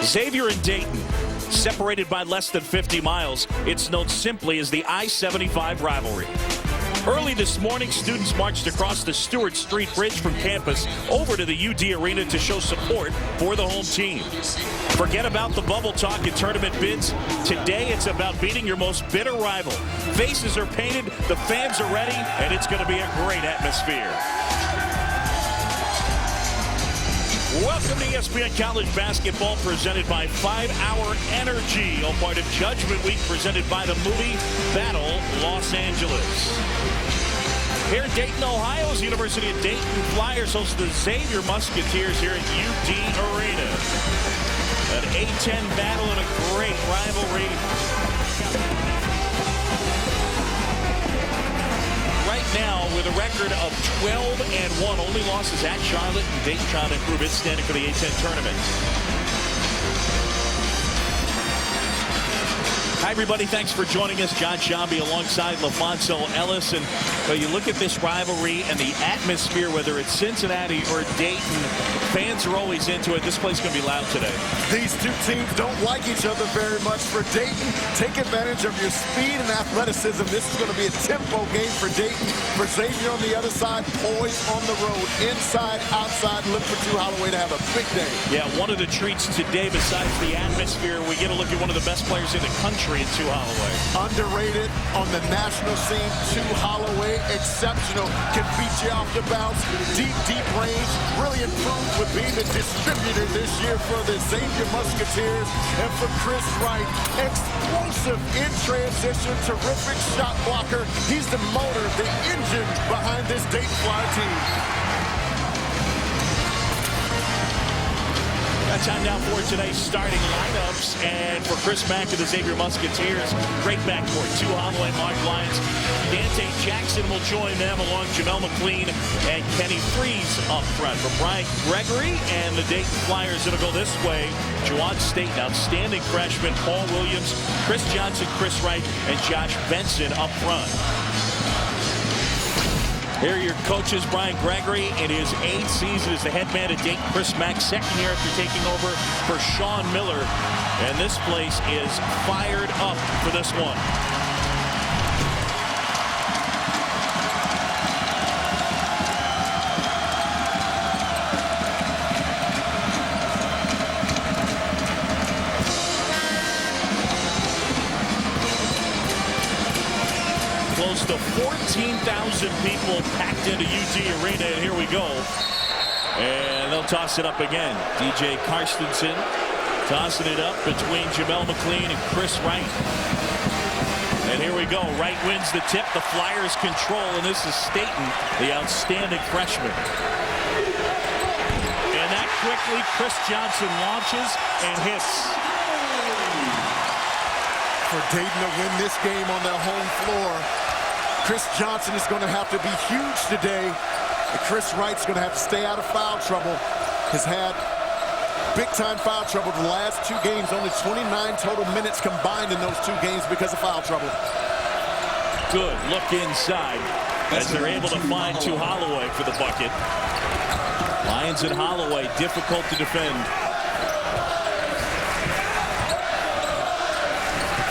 Xavier and Dayton, separated by less than 50 miles, it's known simply as the I-75 rivalry. Early this morning, students marched across the Stewart Street Bridge from campus over to the UD Arena to show support for the home team. Forget about the bubble talk and tournament bids. Today, it's about beating your most bitter rival. Faces are painted, the fans are ready, and it's going to be a great atmosphere. Welcome to ESPN College Basketball, presented by 5 Hour Energy, all part of Judgment Week, presented by the movie Battle Los Angeles. Here in Dayton, Ohio, the University of Dayton Flyers host the Xavier Musketeers here at UD Arena. An A-10 battle and a great rivalry. Right now, with a record of 12-1, only losses at Charlotte, and Dayton trying to improve its standing for the A-10 tournament. Hi, everybody. Thanks for joining us. John Shambi alongside LaFonso Ellis. And you look at this rivalry and the atmosphere, whether it's Cincinnati or Dayton, fans are always into it. This place is going to be loud today. These two teams don't like each other very much. For Dayton, take advantage of your speed and athleticism. This is going to be a tempo game for Dayton. For Xavier on the other side, poised on the road, inside, outside. Look for Tu Holloway to have a big day. Yeah, one of the treats today, besides the atmosphere, we get a look at one of the best players in the country in Tu Holloway. Underrated on the national scene. Tu Holloway, exceptional. Can beat you off the bounce. Deep range. Really improved with being the distributor this year for the Xavier Musketeers. And for Chris Wright, explosive in transition. Terrific shot blocker. He's the motor, the engine behind this Dayton Flyer team. Time now for today's starting lineups, and for Chris Mack of the Xavier Musketeers, great backcourt. Tu Holloway, Lyons, Dante Jackson will join them, along Jamel McLean and Kenny Freeze up front. For Brian Gregory and the Dayton Flyers, it'll go this way. Juwan Staten, outstanding freshman, Paul Williams, Chris Johnson, Chris Wright, and Josh Benson up front. Here are your coaches. Brian Gregory in his 8th season as the head man at Dayton. Chris Mack, 2nd year after taking over for Sean Miller. And this place is fired up for this one. Close to 14,000 people packed into UD Arena, and here we go. And they'll toss it up again. DJ Karstensen tossing it up between Jamel McLean and Chris Wright. And here we go. Wright wins the tip. The Flyers control, and this is Staten, the outstanding freshman. And that quickly, Chris Johnson launches and hits. For Dayton to win this game on their home floor, Chris Johnson is going to have to be huge today. And Chris Wright's going to have to stay out of foul trouble. Has had big-time foul trouble the last 2 games. Only 29 total minutes combined in those 2 games because of foul trouble. Good look inside as they're able to find Tu Holloway for the bucket. Lyons and Holloway, difficult to defend.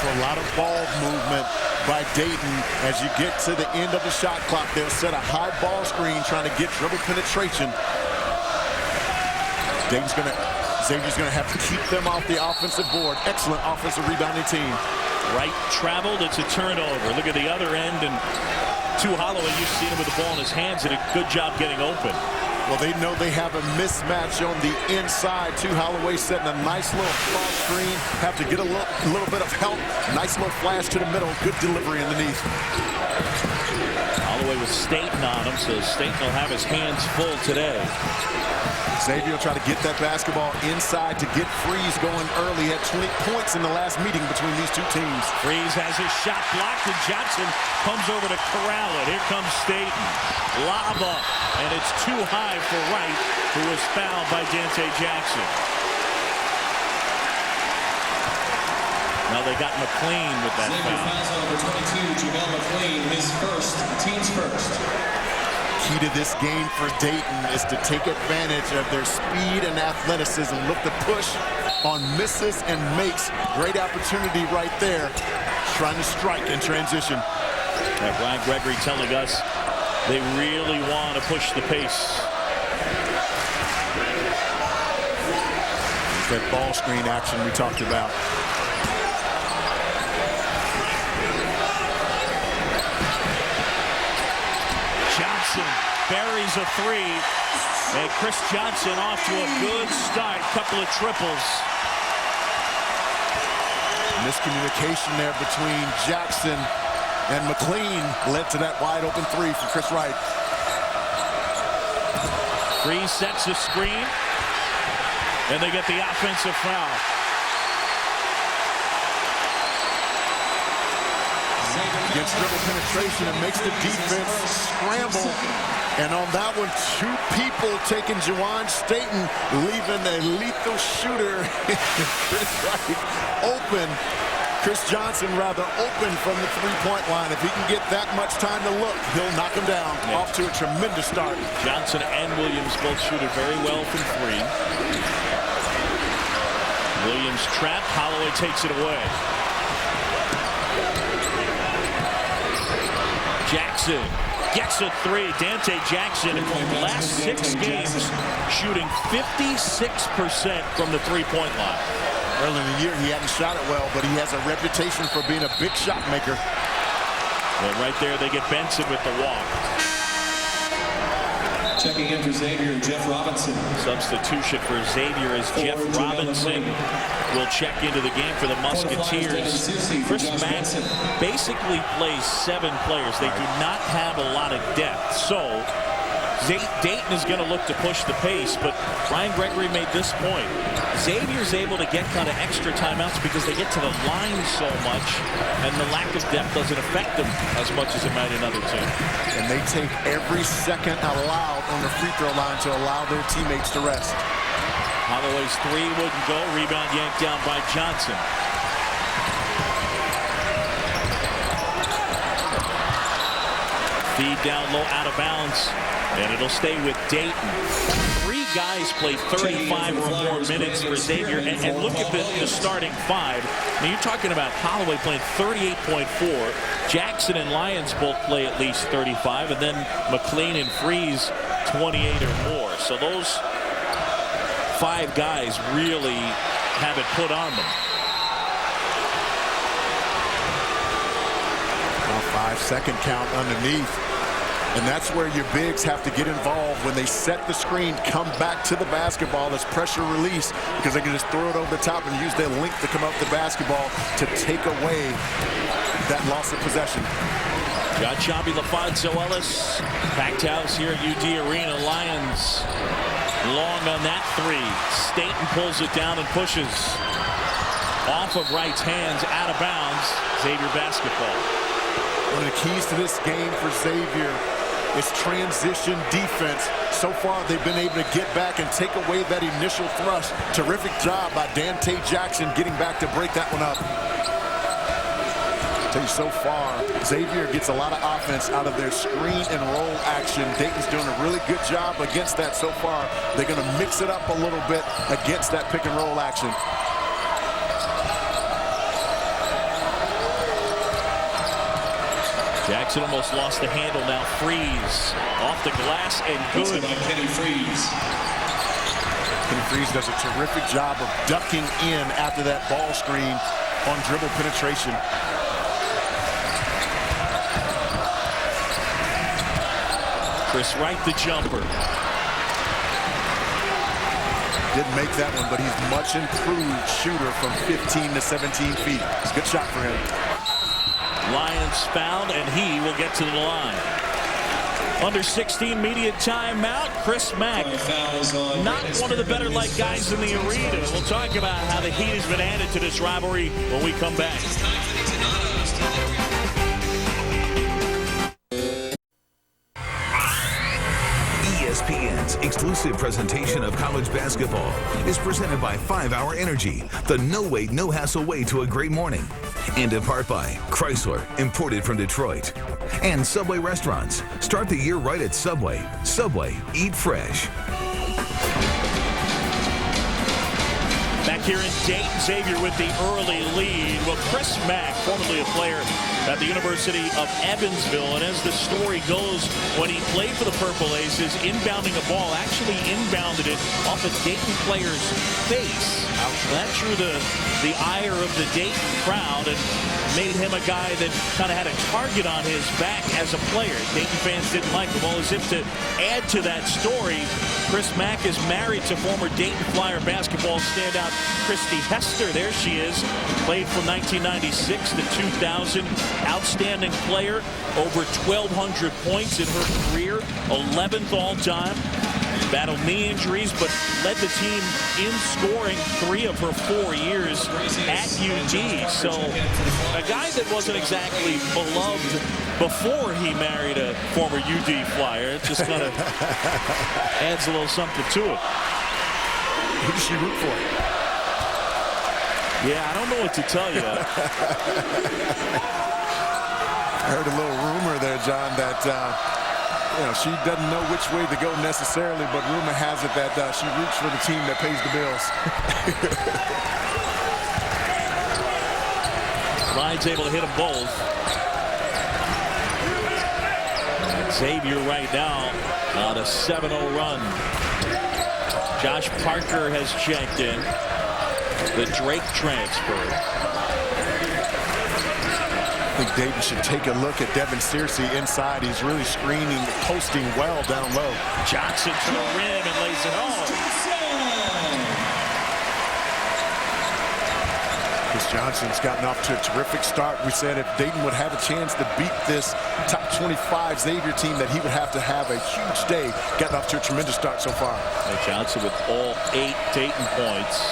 A lot of ball movement by Dayton. As you get to the end of the shot clock, they'll set a high ball screen trying to get dribble penetration. Xavier's going to have to keep them off the offensive board. Excellent offensive rebounding team. Wright traveled. It's a turnover. Look at the other end, and Tu Holloway, you've seen him with the ball in his hands, and a good job getting open. Well, they know they have a mismatch on the inside. Tu Holloway setting a nice little cross screen. Have to get a little bit of help. Nice little flash to the middle. Good delivery underneath. Holloway with Staten on him, so Staten will have his hands full today. Xavier will try to get that basketball inside to get Freeze going early. Had 20 points in the last meeting between these 2 teams. Freeze has his shot blocked, and Johnson comes over to corral it. Here comes Staten. Lob up, and it's too high for Wright, who was fouled by Dante Jackson. Now they got McLean with that foul. Xavier fouls on number 22, Jamel McLean, his first, team's first. key to this game for Dayton is to take advantage of their speed and athleticism. Look to push on misses and makes. Great opportunity right there. Trying to strike in transition. Brian Gregory telling us they really want to push the pace. That ball screen action we talked about. Johnson buries a three. And Chris Johnson off to a good start. Couple of triples. Miscommunication there between Jackson and McLean led to that wide open three for Chris Wright. Freeze sets the screen. And they get the offensive foul. Gets dribble penetration and makes the defense scramble. And on that one, two people taking Jawan Staten, leaving a lethal shooter Chris Wright open. Chris Johnson rather open from the three-point line. If he can get that much time to look, he'll knock him down. Yeah. Off to a tremendous start. Johnson and Williams both shoot it very well from three. Williams trapped. Holloway takes it away. Jackson gets a three. Dante Jackson in the last 6 games shooting 56% from the three-point line. Early in the year, he hadn't shot it well, but he has a reputation for being a big shot maker. Well, right there, they get Benson with the walk. Checking in for Xavier, Jeff Robinson. Substitution for Xavier as Jeff Robinson will check into the game for the Musketeers. Chris Mack basically plays 7 players. They do not have a lot of depth. So Dayton is going to look to push the pace, but Brian Gregory made this point. Xavier's able to get kind of extra timeouts because they get to the line so much, and the lack of depth doesn't affect them as much as it might another team. And they take every second allowed on the free throw line to allow their teammates to rest. Holloway's three wouldn't go. Rebound yanked down by Johnson. Feed down low, out of bounds, and it'll stay with Dayton. 3 guys play 35 or more minutes for Xavier, and look at the starting 5. Now you're talking about Holloway playing 38.4. Jackson and Lyons both play at least 35, and then McLean and Freeze 28 or more. So those 5 guys really have it put on them. 5-second count underneath. And that's where your bigs have to get involved when they set the screen, come back to the basketball as pressure release, because they can just throw it over the top and use their length to come up the basketball to take away that loss of possession. Got Chabi LaFonso Ellis. Packed house here at UD Arena. Lyons long on that three. Staten pulls it down and pushes. Off of Wright's hands, out of bounds. Xavier basketball. One of the keys to this game for Xavier is transition defense. So far, they've been able to get back and take away that initial thrust. Terrific job by Dante Jackson getting back to break that one up. I'll tell you, so far, Xavier gets a lot of offense out of their screen and roll action. Dayton's doing a really good job against that so far. They're going to mix it up a little bit against that pick and roll action. Jackson almost lost the handle. Now Freeze off the glass and good. Kenny Freeze. Kenny Freeze does a terrific job of ducking in after that ball screen on dribble penetration. Chris Wright, the jumper. Didn't make that one, but he's much improved shooter from 15 to 17 feet. It's a good shot for him. Lyons fouled, and he will get to the line. Under 16 media timeout, Chris Mack, not one of the better light guys in the arena. We'll talk about how the heat has been added to this rivalry when we come back. ESPN's exclusive presentation of college basketball is presented by 5 Hour Energy, the no-wait, no-hassle way to a great morning. And in part by Chrysler, imported from Detroit. and Subway restaurants. Start the year right at Subway. Subway, eat fresh. Back here in Dayton, Xavier with the early lead. Well, Chris Mack, formerly a player at the University of Evansville, and as the story goes, when he played for the Purple Aces, inbounding a ball, actually inbounded it off a Dayton player's face. That drew the ire of the Dayton crowd and made him a guy that kind of had a target on his back as a player. Dayton fans didn't like him. Well, as if to add to that story, Chris Mack is married to former Dayton Flyer basketball standout Christy Hester. There she is. Played from 1996 to 2000. Outstanding player. Over 1,200 points in her career. 11th all-time. Battled knee injuries, but led the team in scoring 3 of her 4 years at UD. So a guy that wasn't exactly beloved before he married a former UD Flyer. It just kind of adds a little something to it. Who does she root for? Yeah, I don't know what to tell you. I heard a little rumor there, John, that she doesn't know which way to go necessarily, but rumor has it that she roots for the team that pays the bills. Lyons able to hit them both. Xavier right now on a 7-0 run. Josh Parker has checked in. The Drake transfer. I think Dayton should take a look at Devin Searcy inside. He's really screening, posting well down low. Johnson to the rim and lays it home. Chris Johnson's gotten off to a terrific start. We said if Dayton would have a chance to beat this top 25 Xavier team, that he would have to have a huge day. Gotten off to a tremendous start so far. And Johnson with all 8 Dayton points.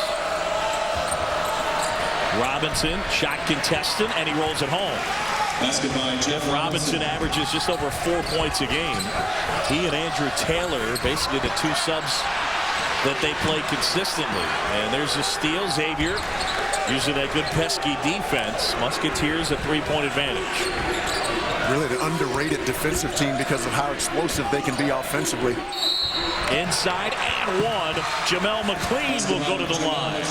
Robinson, shot contested, and he rolls it home. Basket by Jeff Robinson averages just over 4 points a game. He and Andrew Taylor, basically the 2 subs that they play consistently. And there's a steal. Xavier using that good pesky defense. Musketeers a 3-point advantage. Really an underrated defensive team because of how explosive they can be offensively. Inside and one. Jamel McLean will go to the line.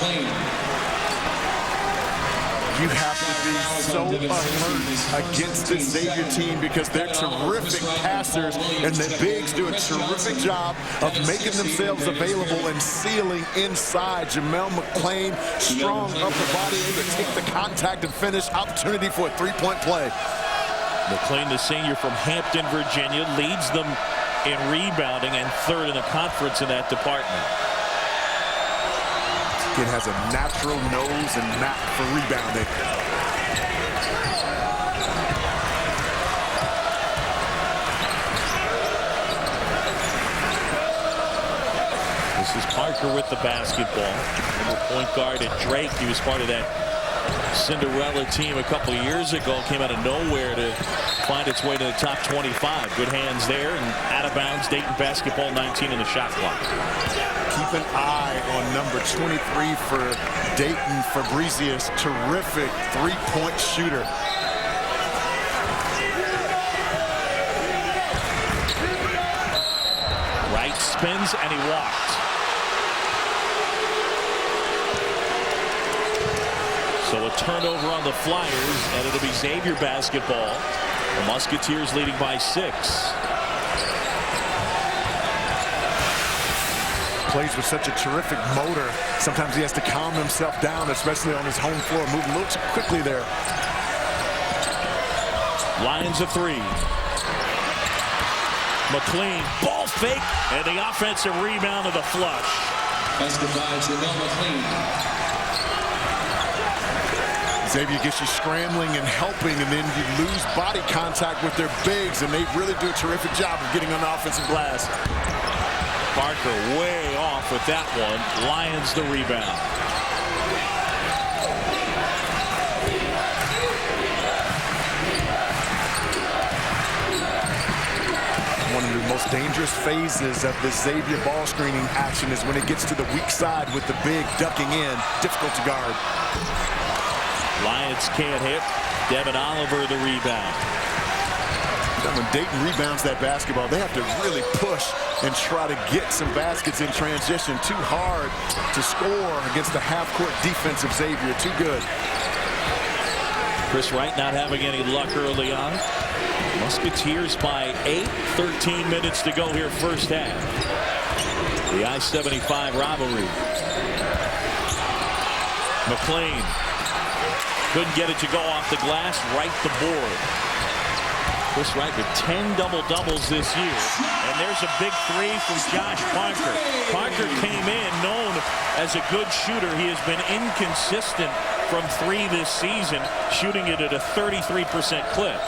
You have to be so alert against this Xavier team because they're terrific passers, and the bigs do a terrific job of making themselves available and sealing inside. Jamel McLean, strong upper body, able to take the contact and finish. Opportunity for a 3-point play. McLean, the senior from Hampton, Virginia, leads them in rebounding and 3rd in the conference in that department. Kid has a natural nose and knack for rebounding. This is Parker with the basketball. Number point guard at Drake. He was part of that Cinderella team a couple of years ago. Came out of nowhere to find its way to the top 25. Good hands there, and out of bounds. Dayton basketball, 19 in the shot clock. Keep an eye on number 23 for Dayton, Fabricius. Terrific 3-point shooter. Right spins and he walked. So a turnover on the Flyers, and it'll be Xavier basketball. The Musketeers leading by 6. Plays with such a terrific motor. Sometimes he has to calm himself down, especially on his home floor. Moving a little too quickly there. Lyons a 3. McLean, ball fake, and the offensive rebound of the flush. Basket by Jamel McLean. Xavier gets you scrambling and helping, and then you lose body contact with their bigs, and they really do a terrific job of getting on the offensive glass. Parker way off with that one. Lyons the rebound. One of the most dangerous phases of the Xavier ball screening action is when it gets to the weak side with the big ducking in. Difficult to guard. Lyons can't hit. Devin Oliver the rebound. When Dayton rebounds that basketball, they have to really push and try to get some baskets in transition. Too hard to score against the half-court defense of Xavier. Too good. Chris Wright not having any luck early on. Musketeers by 8. 13 minutes to go here first half. The I-75 rivalry. McLean couldn't get it to go off the glass. Right the board. Chris Wright with 10 double-doubles this year. And there's a big three from Josh Parker. Parker came in known as a good shooter. He has been inconsistent from 3 this season, shooting it at a 33% clip.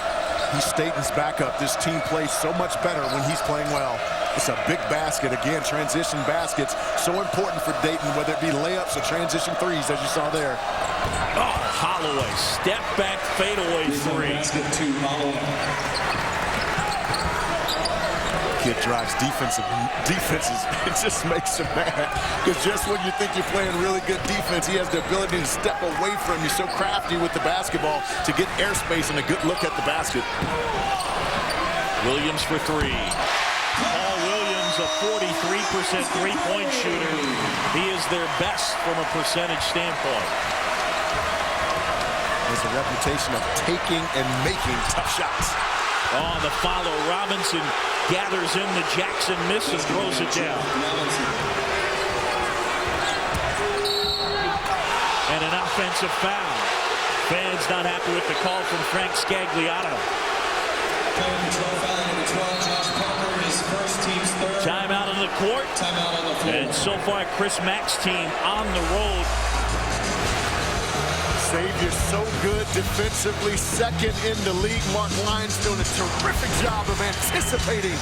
He's Staten's backup. This team plays so much better when he's playing well. It's a big basket. Again, transition baskets. So important for Dayton, whether it be layups or transition threes, as you saw there. Oh, Holloway. Step back fadeaway three. Tu Holloway. Kid drives defenses. It just makes him mad. Because just when you think you're playing really good defense, he has the ability to step away from you. So crafty with the basketball to get airspace and a good look at the basket. Williams for three. Paul Williams, a 43% three-point shooter. He is their best from a percentage standpoint. Has a reputation of taking and making tough shots. On the follow, Robinson gathers in the Jackson miss and throws it down. And an offensive foul. Fans not happy with the call from Frank Scagliato. Timeout on the court. And so far, Chris Mack's team on the road. Xavier so good defensively, second in the league. Mark Lyons doing a terrific job of anticipating.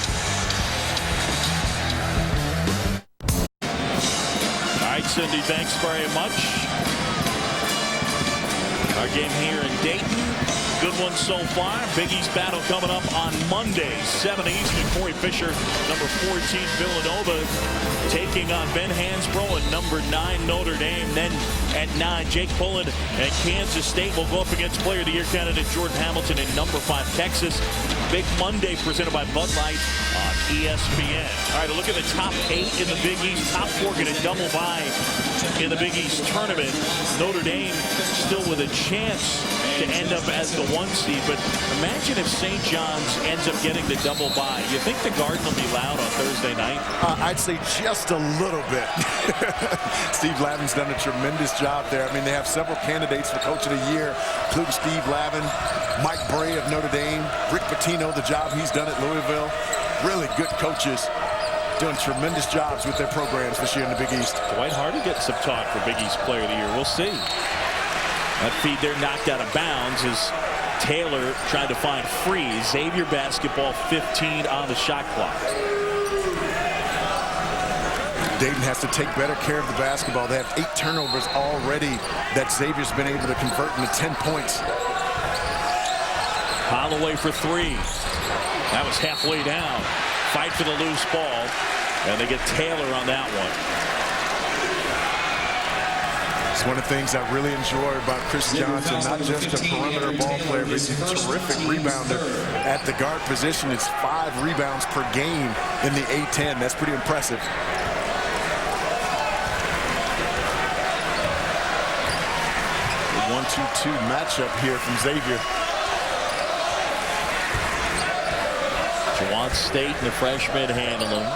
All right, Cindy, thanks very much. Our game here in Dayton. Good one so far. Big East battle coming up on Monday, 7 Eastern. Corey Fisher, number 14 Villanova, taking on Ben Hansbrough and number 9 Notre Dame. Then at 9, Jake Pullen and Kansas State will go up against Player of the Year candidate Jordan Hamilton and number 5 Texas. Big Monday presented by Bud Light on ESPN. All right, a look at the top 8 in the Big East. Top 4 going to double bye in the Big East tournament. Notre Dame still with a chance to end up as the 1 seed, but imagine if St. John's ends up getting the double bye. You think the Garden will be loud on Thursday night? I'd say just a little bit. Steve Lavin's done a tremendous job there. I mean, they have several candidates for Coach of the Year, including Steve Lavin, Mike Bray of Notre Dame, Rick Pitino, the job he's done at Louisville. Really good coaches doing tremendous jobs with their programs this year in the Big East. Dwight Hardy getting some talk for Big East Player of the Year. We'll see. That feed there knocked out of bounds as Taylor tried to find free. Xavier basketball, 15 on the shot clock. Dayton has to take better care of the basketball. They have 8 turnovers already that Xavier's been able to convert into 10 points. Holloway for 3. That was halfway down. Fight for the loose ball. And they get Taylor on that one. It's one of the things I really enjoy about Chris Johnson, not just a perimeter ball player, but he's a terrific rebounder at the guard position. It's 5 rebounds per game in the A-10. That's pretty impressive. The 1-2-2 matchup here from Xavier. Jawan Staten, the freshman, handling.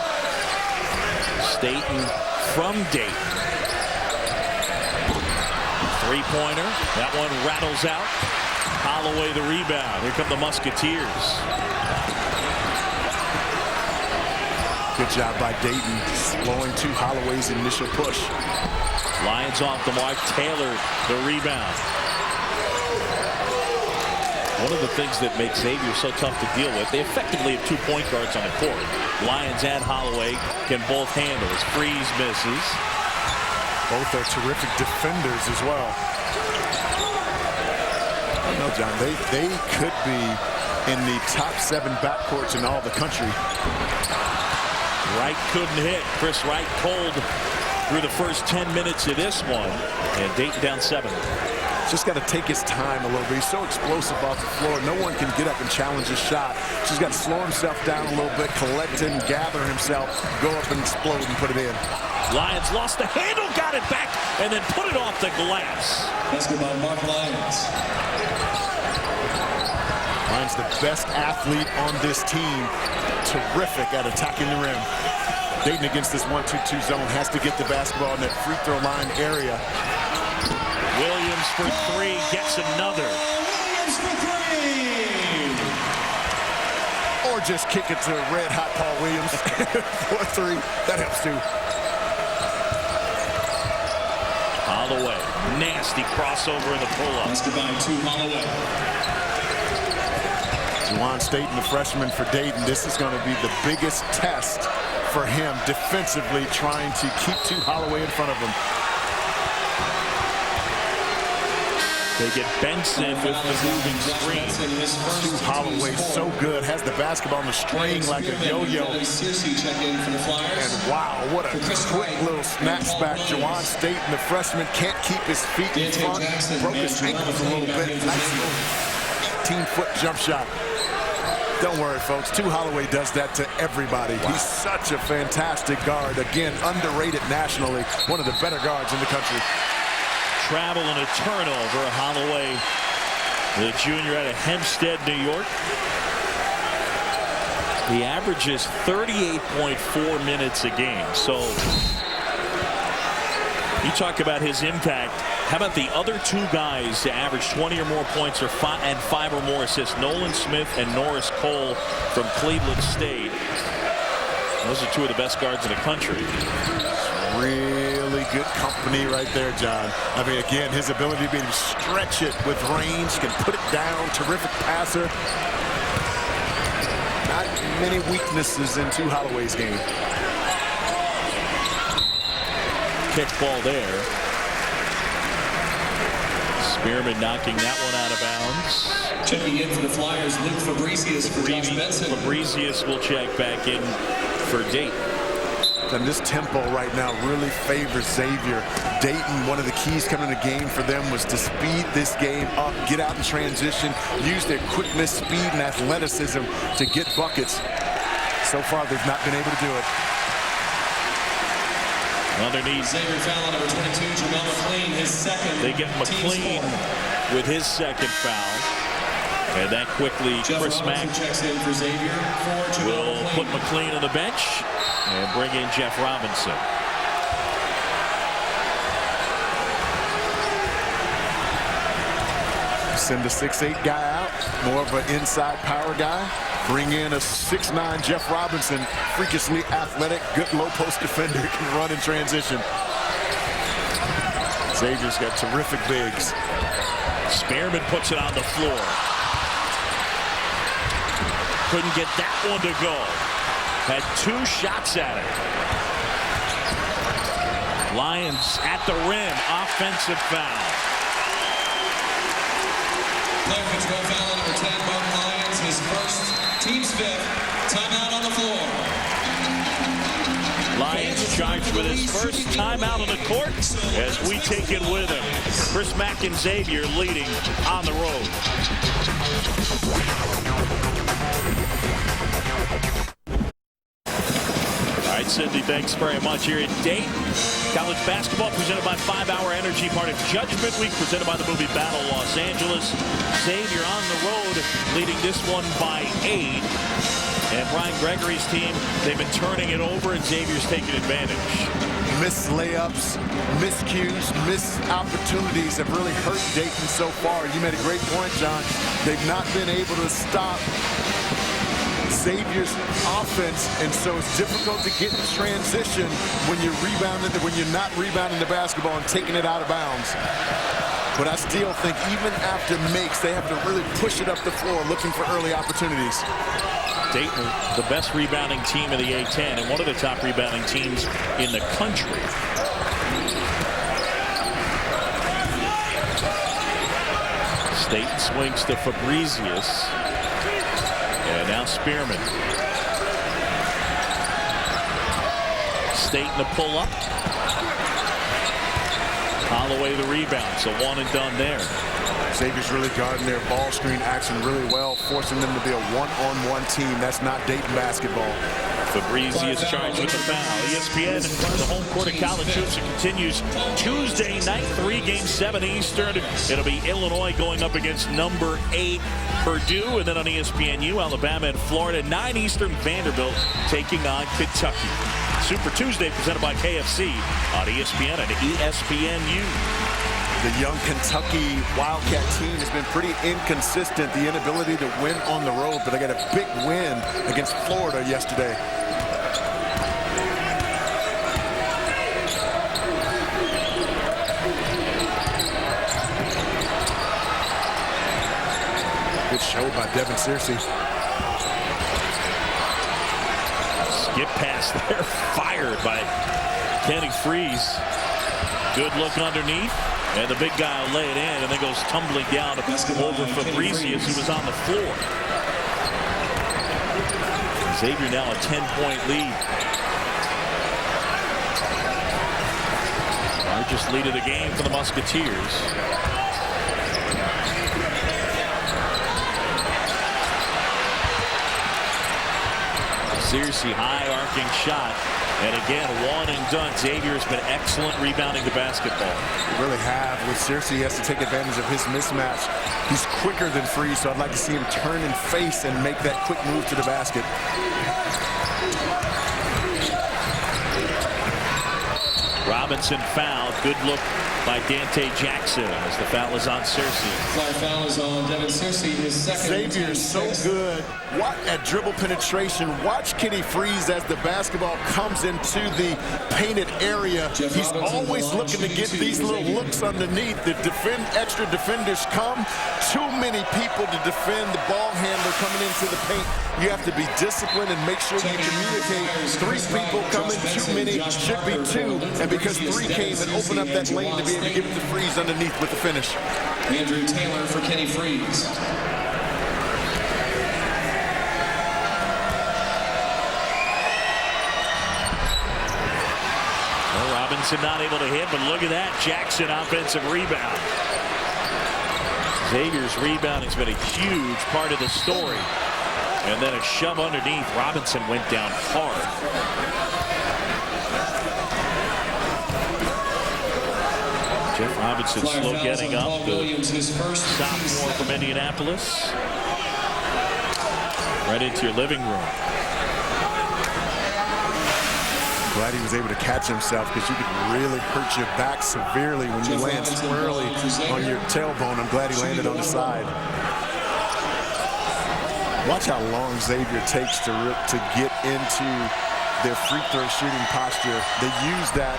Staten from Dayton. Three-pointer. That one rattles out. Holloway the rebound. Here come the Musketeers. Good job by Dayton, slowing Tu Holloway's initial push. Lyons off the mark. Taylor the rebound. One of the things that makes Xavier so tough to deal with, they effectively have 2 point guards on the court. Lyons and Holloway can both handle as Freeze misses. Both are terrific defenders as well. I don't know, John, they could be in the top 7 backcourts in all the country. Wright couldn't hit. Chris Wright cold through the first 10 minutes of this one. And Dayton down 7. Just got to take his time a little bit. He's so explosive off the floor. No one can get up and challenge his shot. Just got to slow himself down a little bit, collect and gather himself, go up and explode and put it in. Lyons lost the handle, got it back, and then put it off the glass. Basketball, Mark Lyons. Lyons, the best athlete on this team. Terrific at attacking the rim. Dayton against this 1-2-2 zone has to get the basketball in that free throw line area. Williams for three, gets another. Williams for three. Or just kick it to red hot Paul Williams for three. That helps too. Holloway, nasty crossover in the pull-up. Basketball, Tu Holloway. Juwan Staten, the freshman for Dayton. This is going to be the biggest test for him defensively, trying to keep Tu Holloway in front of him. They get Benson with the moving screen. Tu Holloway so good, has the basketball on the string like a yo-yo. And wow, what a quick little snaps back. Juwan Staten, the freshman, can't keep his feet in front. Broke his ankles a little bit. Nice little 18-foot jump shot. Don't worry, folks. Tu Holloway does that to everybody. Wow. He's such a fantastic guard. Again, underrated nationally. One of the better guards in the country. Travel and a turnover. Holloway, the junior out of Hempstead, New York. He averages 38.4 minutes a game. So you talk about his impact. How about the other two guys to average 20 or more points and 5 or more assists? Nolan Smith and Norris Cole from Cleveland State. Those are two of the best guards in the country. Really good company right there, John. I mean, again, his ability to be able to stretch it with range, can put it down, terrific passer. Not many weaknesses in Tu Holloway's game. Kick ball there. Spearman knocking that one out of bounds. Checking in for the Flyers, Luke Fabricius for Josh Benson. Fabricius will check back in for Dayton. And this tempo right now really favors Xavier. Dayton, one of the keys coming in the game for them was to speed this game up, get out in transition, use their quickness, speed, and athleticism to get buckets. So far, they've not been able to do it. Underneath. Xavier foul on number 22, Jamel McLean, his second. They get McLean with his second foul. And that quickly, Chris Mack checks in for Xavier for will put McLean on the bench and bring in Jeff Robinson. Send a 6'8" guy out, more of an inside power guy. Bring in a 6'9" Jeff Robinson, freakishly athletic, good low post defender, can run in transition. Xavier's got terrific bigs. Spearman puts it on the floor. Couldn't get that one to go. Had 2 shots at it. Lyons at the rim, offensive foul. Player control foul on number 10, Mark Lyons, his first, team's 5th. Timeout on the floor. Lyons charged with his first timeout on the court as we take it with him. Chris Mack and Xavier leading on the road. All right, Cindy, thanks very much. Here at Dayton, college basketball presented by 5 Hour Energy, part of Judgment Week, presented by the movie Battle Los Angeles. Xavier on the road, leading this one by 8. And Brian Gregory's team, they've been turning it over, and Xavier's taking advantage. Missed layups, miscues, missed opportunities have really hurt Dayton so far. You made a great point, John. They've not been able to stop Xavier's offense, and so it's difficult to get in transition when you're not rebounding the basketball and taking it out of bounds. But I still think even after makes, they have to really push it up the floor looking for early opportunities. Dayton, the best rebounding team in the A-10 and one of the top rebounding teams in the country. Staten swings to Fabricius. And now Spearman. Staten to pull up. Holloway the rebound, so one and done there. Xavier's really guarding their ball screen action really well, forcing them to be a one-on-one team. That's not Dayton basketball. Fabrizi is charged with the foul. ESPN, the home court of college hoops. It continues Tuesday night, 3 games, 7 Eastern. It'll be Illinois going up against number 8 Purdue, and then on ESPNU, Alabama and Florida. 9 Eastern, Vanderbilt taking on Kentucky. Super Tuesday presented by KFC on ESPN and ESPNU. The young Kentucky Wildcat team has been pretty inconsistent, the inability to win on the road, but they got a big win against Florida yesterday. Good show by Devin Searcy. Skip pass there, fired by Kenny Freeze. Good look underneath. And the big guy will lay it in, and then goes tumbling down over Fabrizi as he was on the floor. Xavier now a 10-point lead. Largest lead of the game for the Musketeers. Searcy, high arcing shot. And again, one and done. Xavier has been excellent rebounding the basketball. They really have. With Searcy, he has to take advantage of his mismatch. He's quicker than Freeze, so I'd like to see him turn and face and make that quick move to the basket. Robinson fouled. Good look by Dante Jackson as the foul is on Searcy. Flyer foul is on Devin Searcy, his second. Xavier is so good at dribble penetration. Watch Kenny Freeze as the basketball comes into the painted area. He's always looking to get these little looks underneath. The extra defenders come. Too many people to defend the ball handler coming into the paint. You have to be disciplined and make sure you communicate. 3 people coming, too many, should be 2. And because 3 came and opened up that lane to be able to give it to Freeze underneath with the finish. Andrew Taylor for Kenny Freeze. Well, Robinson not able to hit, but look at that. Jackson offensive rebound. Xavier's rebounding has been a huge part of the story. And then a shove underneath. Robinson went down hard. Jeff Robinson slow getting up. The sophomore from Indianapolis. Right into your living room. Glad he was able to catch himself, because you could really hurt your back severely when you land squarely on your tailbone. I'm glad he landed on the side. Watch how long Xavier takes to get into their free throw shooting posture. They use that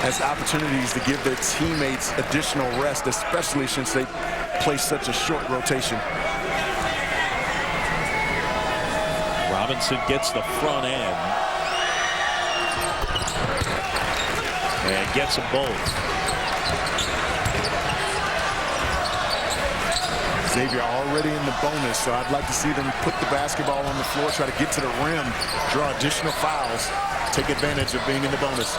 as opportunities to give their teammates additional rest, especially since they play such a short rotation. Robinson gets the front end. And gets them both. Xavier already in the bonus, so I'd like to see them put the basketball on the floor, try to get to the rim, draw additional fouls, take advantage of being in the bonus.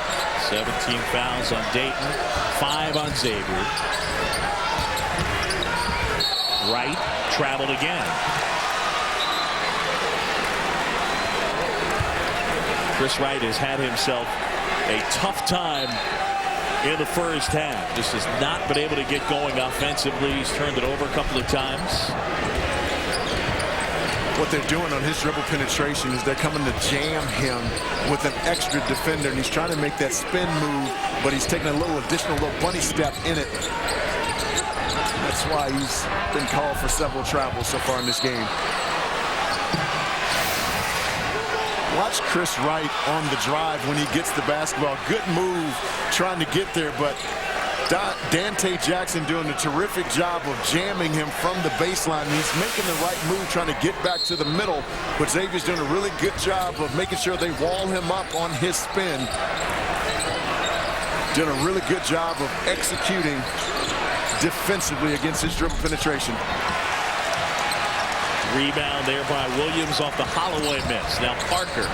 17 fouls on Dayton, 5 on Xavier. Wright traveled again. Chris Wright has had himself a tough time in the first half. Just has not been able to get going offensively. He's turned it over a couple of times. What they're doing on his dribble penetration is they're coming to jam him with an extra defender, and he's trying to make that spin move, but he's taking a additional bunny step in it. That's why he's been called for several travels so far in this game. Watch Chris Wright on the drive when he gets the basketball. Good move trying to get there, but Dante Jackson doing a terrific job of jamming him from the baseline. He's making the right move, trying to get back to the middle, but Xavier's doing a really good job of making sure they wall him up on his spin. Doing a really good job of executing defensively against his dribble penetration. Rebound there by Williams off the Holloway miss. Now Parker.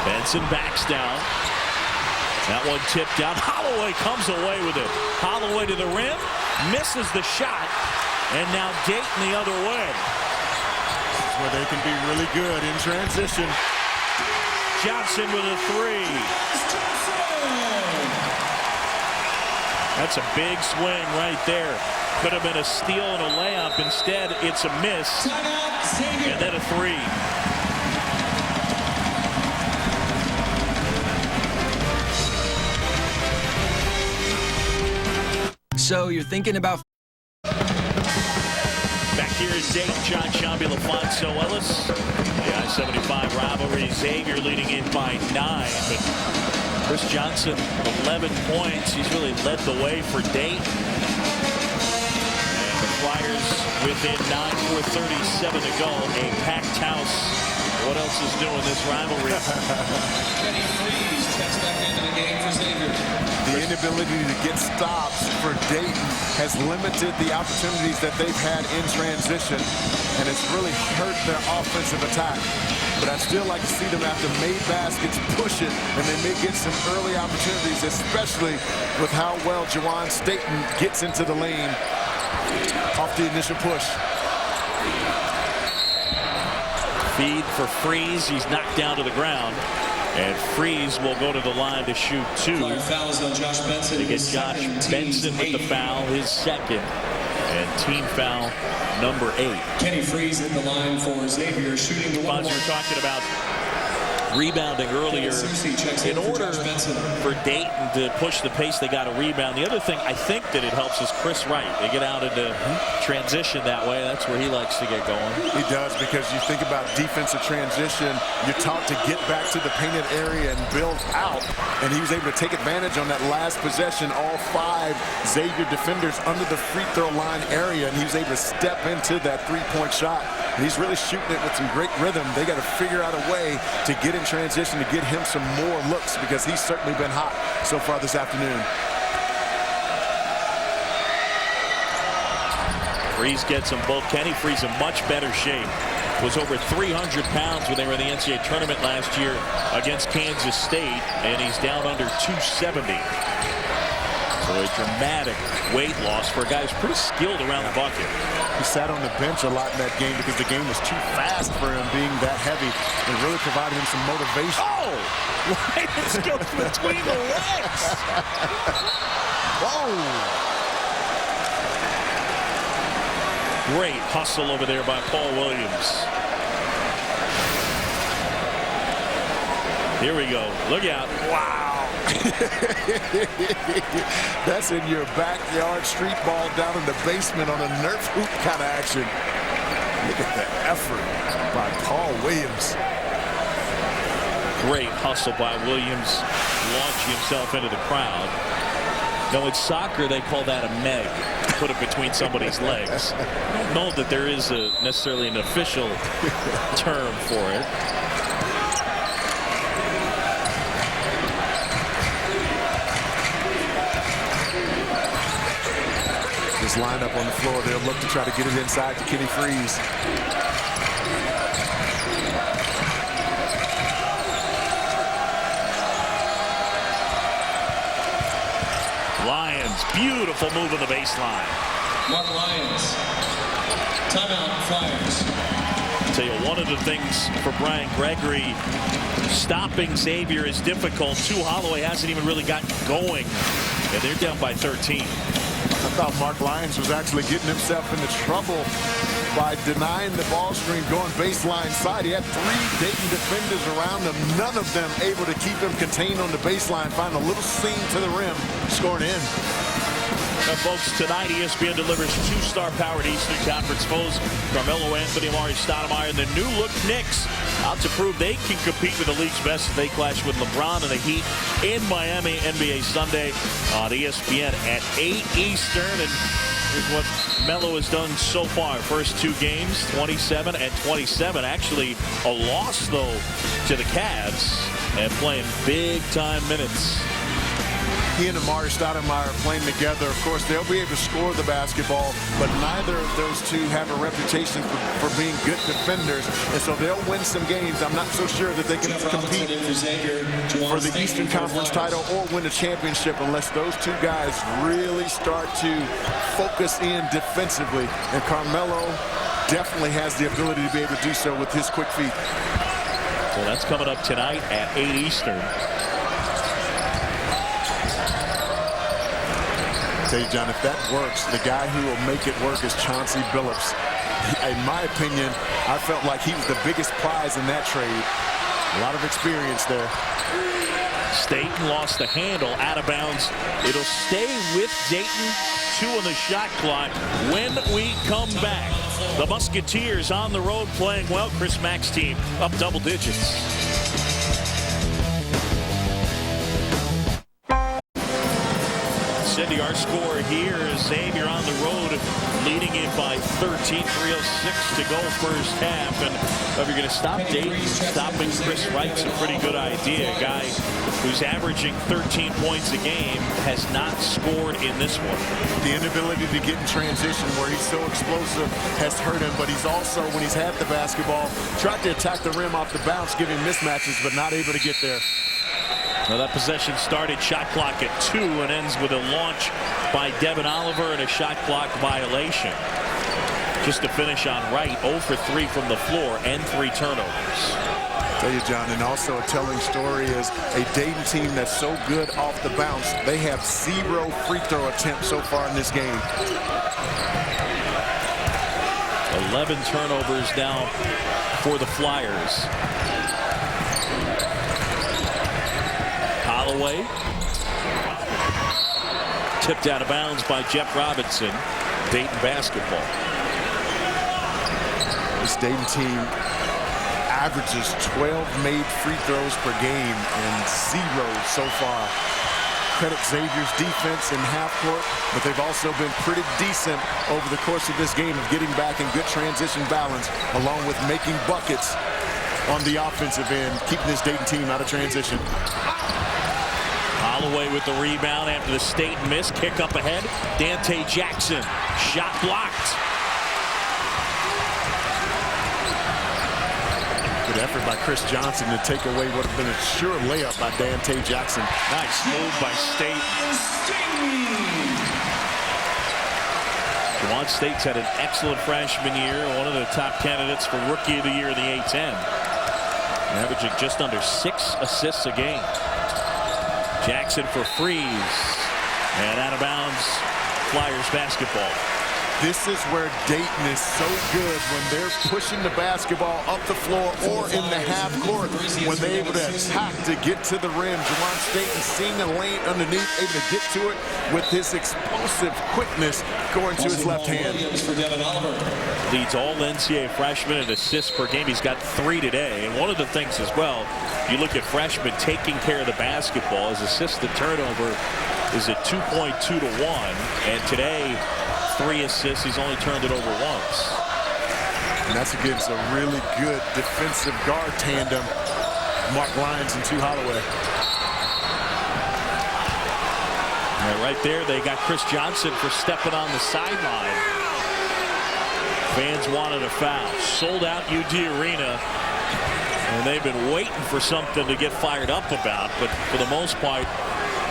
Benson backs down. That one tipped down. Holloway comes away with it. Holloway to the rim, misses the shot, and now Dayton the other way. This is where they can be really good in transition. Johnson with a three. That's a big swing right there. Could have been a steal and a layup. Instead, it's a miss. And then a three. So you're thinking about... Back here is Dayton. John Shambi, LaFonso Ellis. The I-75 rivalry. Xavier leading it by 9. But Chris Johnson, 11 points. He's really led the way for Dayton. And the Flyers within 9:37 to go. A packed house. What else is doing this rivalry? Kenny Freeze checks back into the game for Xavier. The inability to get stops for Dayton has limited the opportunities that they've had in transition, and it's really hurt their offensive attack. But I'd still like to see them after made baskets push it, and they may get some early opportunities, especially with how well Jawan Staten gets into the lane off the initial push. Feed for Freeze. He's knocked down to the ground. And Freeze will go to the line to shoot 2. Fouls on Josh Benson. To get Josh Benson with the foul, his second. And team foul number 8. Kenny Freeze at the line for Xavier, shooting the one. We were talking about rebounding earlier. In order for Dayton to push the pace, they got a rebound. The other thing I think that it helps is Chris Wright. They get out into transition that way. That's where he likes to get going. He does, because you think about defensive transition, you're taught to get back to the painted area and build out, and he was able to take advantage on that last possession. All 5 Xavier defenders under the free throw line area, and he was able to step into that three-point shot. And he's really shooting it with some great rhythm. They got to figure out a way to get in transition to get him some more looks, because he's certainly been hot so far this afternoon. Freeze gets them both. Kenny Freeze in much better shape. Was over 300 pounds when they were in the NCAA tournament last year against Kansas State, and he's down under 270. So a dramatic weight loss for a guy who's pretty skilled around the bucket. He sat on the bench a lot in that game because the game was too fast for him, being that heavy. It really provided him some motivation. Oh! Right, it goes between the legs. Whoa! Great hustle over there by Paul Williams. Here we go. Look out. Wow. That's in your backyard street ball down in the basement on a Nerf hoop kind of action. Look at the effort by Paul Williams. Great hustle by Williams, launching himself into the crowd. No, in soccer they call that a meg. Put it between somebody's legs. I don't know that there is necessarily an official term for it. Just line up on the floor. They'll look to try to get it inside to Kenny Freeze. Lyons, beautiful move on the baseline. Mark Lyons. Timeout, Flyers. I'll tell you, one of the things for Brian Gregory, stopping Xavier is difficult. Tu Holloway hasn't even really gotten going, and they're down by 13. I thought Mark Lyons was actually getting himself into trouble by denying the ball screen, going baseline side. He had 3 Dayton defenders around him, none of them able to keep him contained on the baseline, find a little seam to the rim, scoring in. Now, folks, tonight ESPN delivers 2-star powered Eastern Conference foes. Carmelo Anthony, Amari Stoudemire, and the new look Knicks out to prove they can compete with the league's best as they clash with LeBron and the Heat in Miami. NBA Sunday on ESPN at 8 Eastern. And here's what Melo has done so far. First 2 games, 27 and 27. Actually, a loss, though, to the Cavs, and playing big-time minutes. he and Amari Stoudemire playing together. Of course, they'll be able to score the basketball, but neither of those two have a reputation for being good defenders, and so they'll win some games. I'm not so sure that they can compete for the Eastern Conference title or win a championship unless those two guys really start to focus in defensively, and Carmelo definitely has the ability to be able to do so with his quick feet. So that's coming up tonight at 8 Eastern. Tell you, John, if that works, the guy who will make it work is Chauncey Billups. In my opinion, I felt like he was the biggest prize in that trade. A lot of experience there. Dayton lost the handle, out of bounds. It'll stay with Dayton. 2 on the shot clock when we come back. The Musketeers on the road playing well. Chris Mack's team up double digits. Cindy, our score here is Xavier on the road, leading it by 13. 3:06 to go first half. And if you're going to stop Dayton, stopping Chris Wright's a pretty good idea. A guy who's averaging 13 points a game has not scored in this one. The inability to get in transition where he's so explosive has hurt him, but he's also, when he's had the basketball, tried to attack the rim off the bounce, giving mismatches, but not able to get there. Now that possession started shot clock at 2 and ends with a launch by Devin Oliver and a shot clock violation. Just to finish on Wright, 0 for 3 from the floor and 3 turnovers. Tell you, John, and also a telling story is a Dayton team that's so good off the bounce. They have 0 free throw attempts so far in this game. 11 turnovers now for the Flyers. Holloway. Tipped out of bounds by Jeff Robinson. Dayton basketball. This Dayton team averages 12 made free throws per game and 0 so far. Credit Xavier's defense in half court, but they've also been pretty decent over the course of this game of getting back in good transition balance, along with making buckets on the offensive end, keeping this Dayton team out of transition. Holloway with the rebound after the State miss. Kick up ahead. Dante Jackson. Shot blocked. Good effort by Chris Johnson to take away what would have been a sure layup by Dante Jackson. Nice move by State. Juwan State's had an excellent freshman year. One of the top candidates for Rookie of the Year in the A-10. Averaging just under 6 assists a game. Jackson for freeze. And out of bounds, Flyers basketball. This is where Dayton is so good when they're pushing the basketball up the floor or in the half court, when they're able to attack to get to the rim. Juwan Staten seeing the lane underneath, able to get to it with his explosive quickness going to his left hand. Leads all NCAA freshmen in assists per game. He's got 3 today. And one of the things as well, you look at freshmen taking care of the basketball, his assist to turnover is at 2.2 to 1. And today, 3 assists. He's only turned it over once. And that's against a really good defensive guard tandem, Lyons and Tu Holloway. And right there, they got Chris Johnson for stepping on the sideline. Fans wanted a foul. Sold out UD Arena. And they've been waiting for something to get fired up about. But for the most part,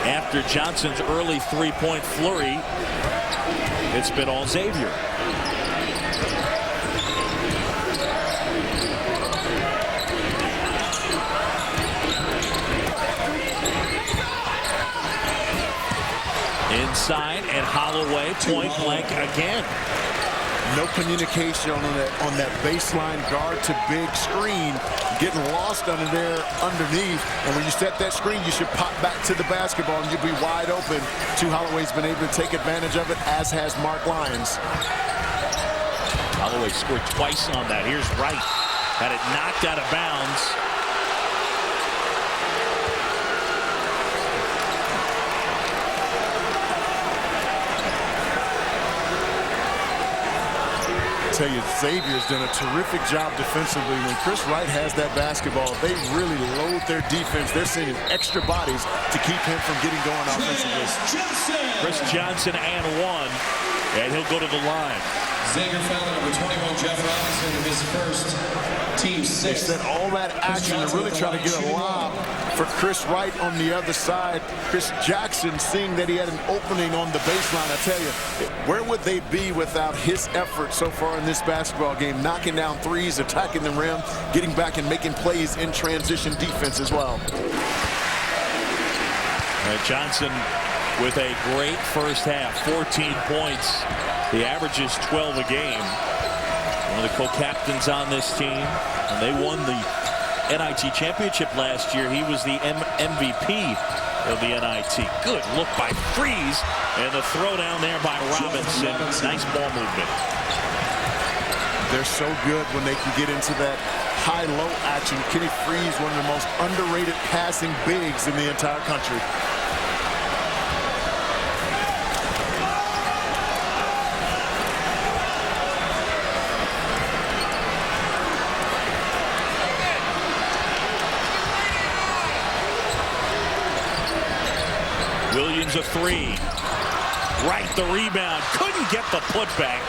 after Johnson's early 3-point flurry, it's been all Xavier. Inside, and Holloway point blank again. No communication on that baseline guard to big screen, getting lost under there underneath. And when you set that screen, you should pop back to the basketball and you'll be wide open. Tu Holloway's been able to take advantage of it, as has Lyons. Holloway scored twice on that. Here's Wright. Had it knocked out of bounds. tell you, Xavier's done a terrific job defensively. When Chris Wright has that basketball, they really load their defense. They're sending extra bodies to keep him from getting going offensively. Chris Johnson and one, and he'll go to the line. Xavier fouled number 21, Jeff Robinson, his first team They sixth. set all that action to really try to get a lob for Chris Wright on the other side. Chris Jackson, seeing that he had an opening on the baseline, I tell you, where would they be without his effort so far in this basketball game? Knocking down threes, attacking the rim, getting back and making plays in transition defense as well. Johnson with a great first half, 14 points. He averages 12 a game. One of the co-captains on this team, and they won the NIT championship last year. He was the MVP of the NIT. Good look by Freeze, and the throw down there by Robinson. Nice ball movement. They're so good when they can get into that high-low action. Kenny Freeze, one of the most underrated passing bigs in the entire country. Williams a three. Right, the rebound. Couldn't get the putback.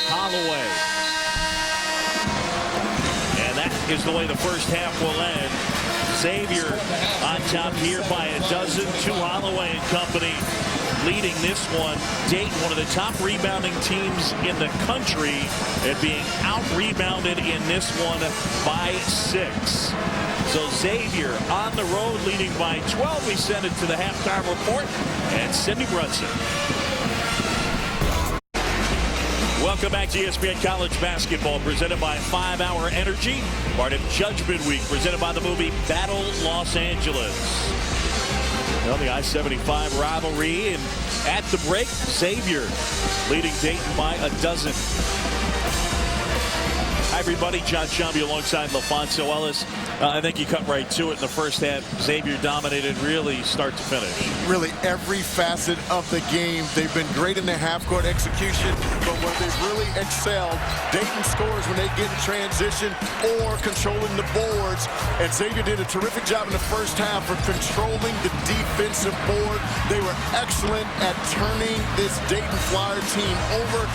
Holloway. And that is the way the first half will end. Xavier on top here by a dozen. Tu Holloway and company leading this one. Dayton, one of the top rebounding teams in the country, and being out-rebounded in this one by 6. So Xavier on the road leading by 12. We send it to the halftime report and Cindy Brunson. Welcome back to ESPN College Basketball, presented by 5 Hour Energy, part of Judgment Week, presented by the movie Battle Los Angeles. Well, the I-75 rivalry, and at the break, Xavier leading Dayton by a dozen. Hi, everybody. John Shambi alongside LaFonso Ellis. I think you cut right to it in the first half. Xavier dominated really start to finish. Really every facet of the game. They've been great in their half-court execution, but where they've really excelled, Dayton scores when they get in transition or controlling the boards. And Xavier did a terrific job in the first half for controlling the defensive board. They were excellent at turning this Dayton Flyer team over.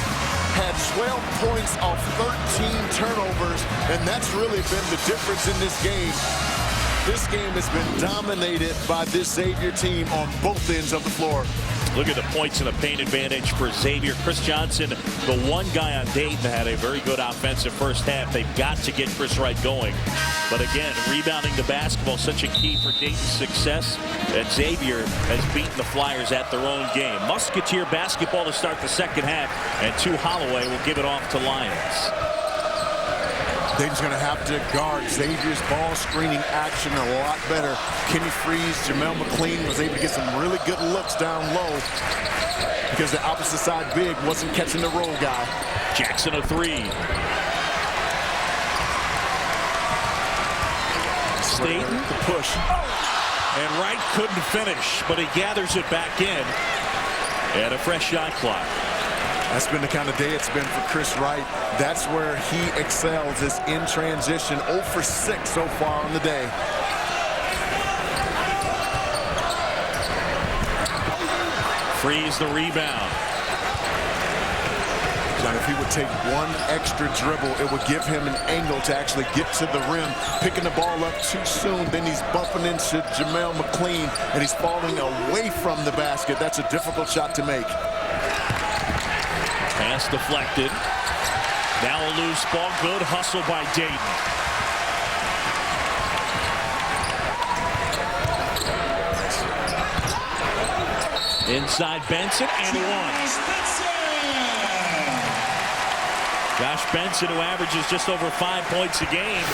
Had 12 points off 13 turnovers, and that's really been the difference in this game. This game has been dominated by this Xavier team on both ends of the floor. Look at the points and the paint advantage for Xavier. Chris Johnson, the one guy on Dayton that had a very good offensive first half. They've got to get Chris Wright going. But again, rebounding the basketball, such a key for Dayton's success. And Xavier has beaten the Flyers at their own game. Musketeer basketball to start the second half, and Tu Holloway will give it off to Lyons. Dayton's going to have to guard Xavier's ball screening action a lot better. Kenny Freeze, Jamel McLean was able to get some really good looks down low because the opposite side big wasn't catching the roll guy. Jackson a three. Staten the push. And Wright couldn't finish, but he gathers it back in. And a fresh shot clock. That's been the kind of day it's been for Chris Wright. That's where he excels, is in transition. 0 for 6 so far on the day. Freeze the rebound. John, if he would take one extra dribble, it would give him an angle to actually get to the rim. Picking the ball up too soon, then he's bumping into Jamel McLean, and he's falling away from the basket. That's a difficult shot to make. Pass deflected. Now a loose ball. Good hustle by Dayton. Inside Benson and one. Josh Benson, who averages just over 5 points a game,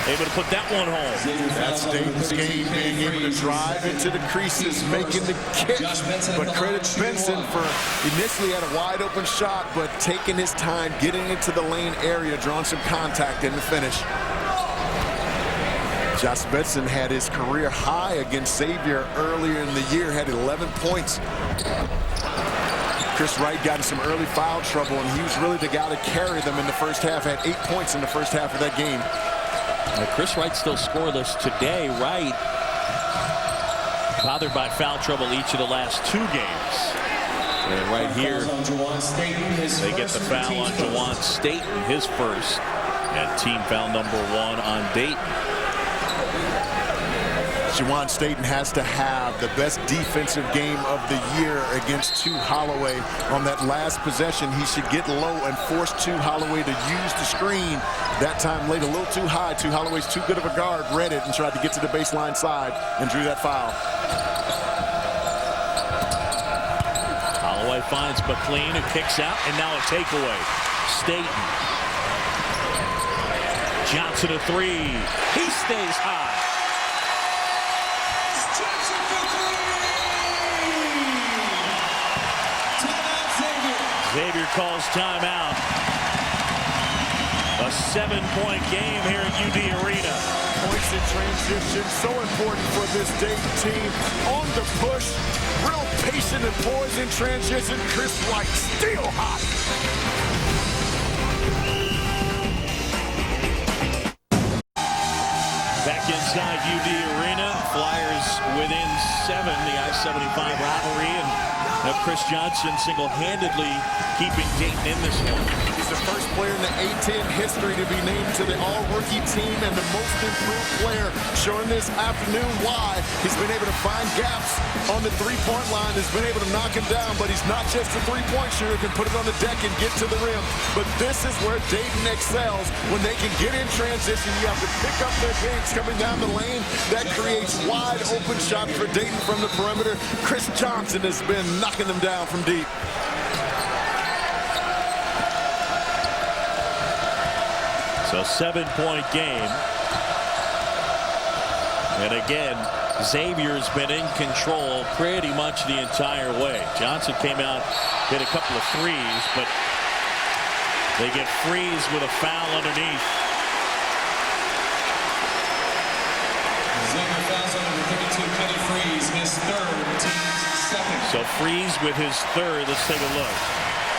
able to put that one home. That's Dayton's game, being able to drive into the creases, making the kick. But credit Benson for initially had a wide open shot, but taking his time, getting into the lane area, drawing some contact in the finish. Josh Benson had his career high against Xavier earlier in the year, had 11 points. Chris Wright got in some early foul trouble, and he was really the guy to carry them in the first half. Had 8 points in the first half of that game. Chris Wright still scoreless today. Wright bothered by foul trouble each of the last 2 games. And right here, they get the foul on Jawan Staten, his first, and team foul number 1 on Dayton. Jawan Staten has to have the best defensive game of the year against Tu Holloway. On that last possession, he should get low and force Tu Holloway to use the screen. That time laid a little too high. Tu Holloway's too good of a guard, read it, and tried to get to the baseline side and drew that foul. Holloway finds McLean, who kicks out, and now a takeaway. Staten. Johnson a 3. He stays high. Xavier calls timeout. A 7-point game here at UD Arena. Points in transition, so important for this Dayton team. On the push, real patient and poised in transition. Chris Wright still hot. Back inside UD Arena, Flyers within 7, the I-75 rivalry, and now Chris Johnson single-handedly keeping Dayton in this one. He's the first player in the A-10 history to be named to the all-rookie team and the most improved player, showing this afternoon why he's been able to find gaps on the three-point line, has been able to knock him down, but he's not just a three-point shooter, can put it on the deck and get to the rim. But this is where Dayton excels. When they can get in transition, you have to pick up their games coming down the lane. That creates wide open shots for Dayton from the perimeter. Chris Johnson has been knocking them down from deep. So 7-point game. And again, Xavier's been in control pretty much the entire way. Johnson came out, hit a couple of threes, but they get Freeze with a foul underneath. Xavier fouls on number 32, Kenny Freeze, his third, team's second. So Freeze with his third. Let's take a look.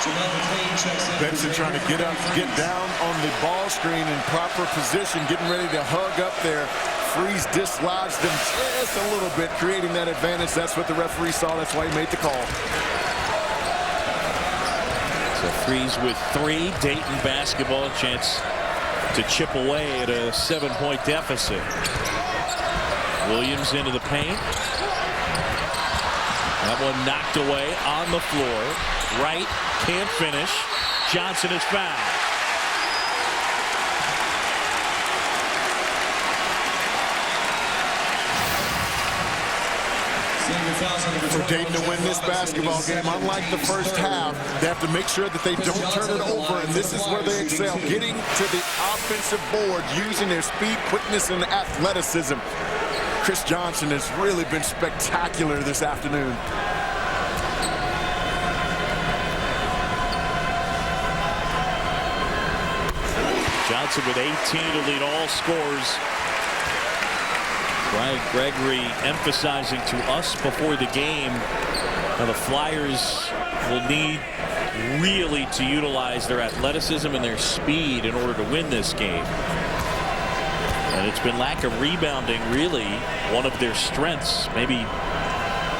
Jamel McLean checks in. Benson trying to get up, get down on the ball screen in proper position, getting ready to hug up there. Freeze dislodged him just a little bit, creating that advantage. That's what the referee saw. That's why he made the call. So Freeze with 3. Dayton basketball, a chance to chip away at a 7-point deficit. Williams into the paint. That one knocked away on the floor. Wright can't finish. Johnson is fouled. For Dayton to win this basketball game, unlike the first half, they have to make sure that they don't turn it over, and this is where they excel, getting to the offensive board, using their speed, quickness, and athleticism. Chris Johnson has really been spectacular this afternoon. Johnson with 18 to lead all scorers. Brian Gregory emphasizing to us before the game how the Flyers will need really to utilize their athleticism and their speed in order to win this game. And it's been lack of rebounding really one of their strengths, maybe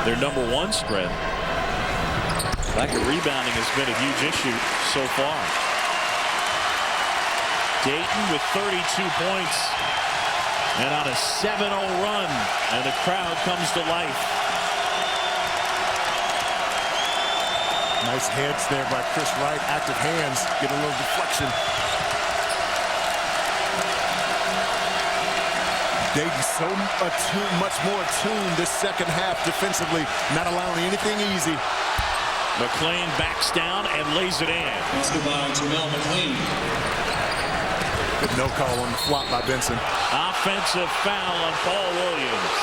their number 1 strength. Lack of rebounding has been a huge issue so far. Dayton with 32 points and on a 7-0 run, and the crowd comes to life. Nice heads there by Chris Wright. Active hands, get a little deflection. Dayton so much more attuned this second half defensively, not allowing anything easy. McLean backs down and lays it in. Basketball, Jamel McLean. Good no call on the flop by Benson. Offensive foul on Paul Williams.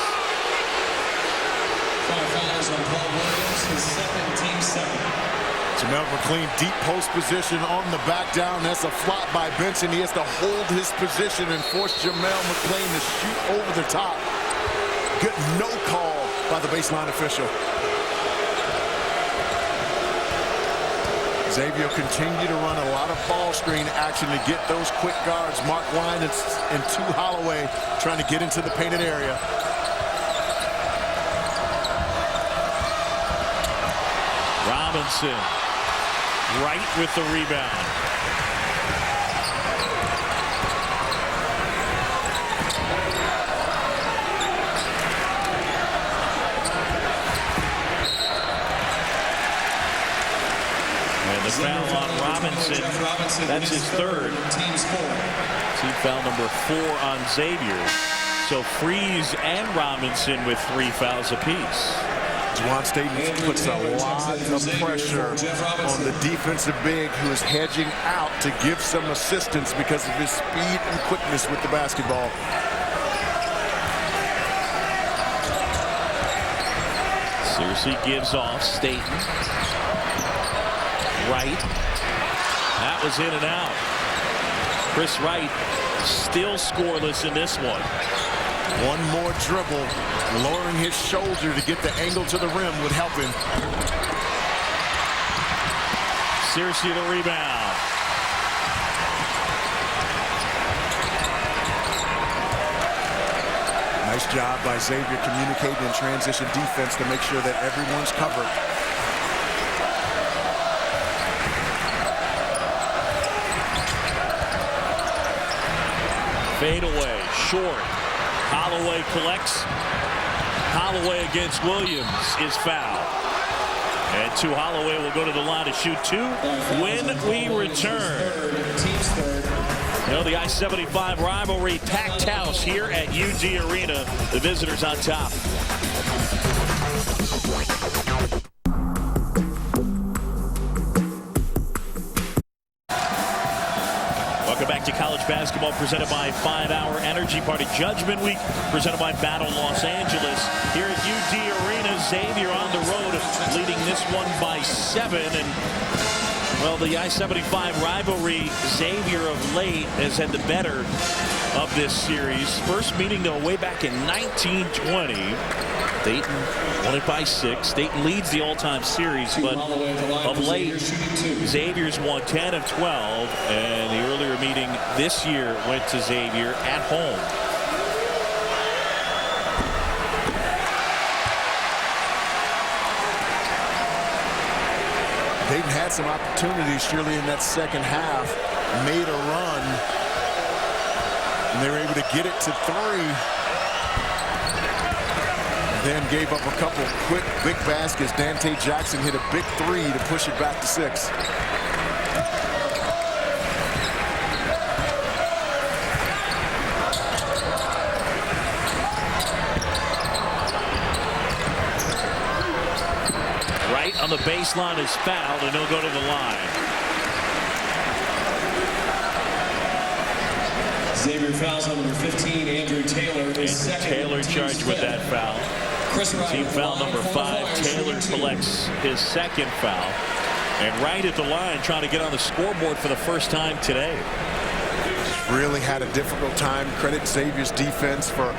5 fouls on Paul Williams, his second, team second. Jamel McLean, deep post position on the back down. That's a flop by Benson. He has to hold his position and force Jamel McLean to shoot over the top. Good no call by the baseline official. Xavier continue to run a lot of ball screen action to get those quick guards. Lyons and Tu Holloway trying to get into the painted area. Robinson right with the rebound. And the foul on Robinson, that's his third. Team foul number 4 on Xavier. So Freeze and Robinson with 3 fouls apiece. Dayton puts a lot of pressure on the defensive big, who is hedging out to give some assistance because of his speed and quickness with the basketball. Searcy gives off. Staten. Wright. That was in and out. Chris Wright still scoreless in this one. One more dribble, lowering his shoulder to get the angle to the rim would help him. Searcy the rebound. Nice job by Xavier communicating in transition defense to make sure that everyone's covered. Fade away, short. Holloway collects. Holloway against Williams is fouled. And Tu Holloway will go to the line to shoot 2 when we return. You know, the I-75 rivalry, packed house here at UD Arena. The visitors on top. Welcome back to college basketball, presented by 5 Hour Energy, part of Judgment Week, presented by Battle Los Angeles. Here at UD Arena, Xavier on the road, leading this one by 7. And, well, the I-75 rivalry, Xavier of late has had the better of this series. First meeting, though, way back in 1920. Dayton won it by 6. Dayton leads the all-time series, but of late, Xavier's won 10 of 12, and the earlier meeting this year went to Xavier at home. Dayton had some opportunities surely in that second half, made a run, and they were able to get it to 3. Then gave up a couple quick big baskets. Dante Jackson hit a big 3 to push it back to 6. Right on the baseline is fouled, and he'll go to the line. Xavier fouls on number 15, Andrew Taylor. Taylor charged with that foul. Team foul number 5. Taylor collects his second foul. And right at the line, trying to get on the scoreboard for the first time today. Really had a difficult time. Credit Xavier's defense for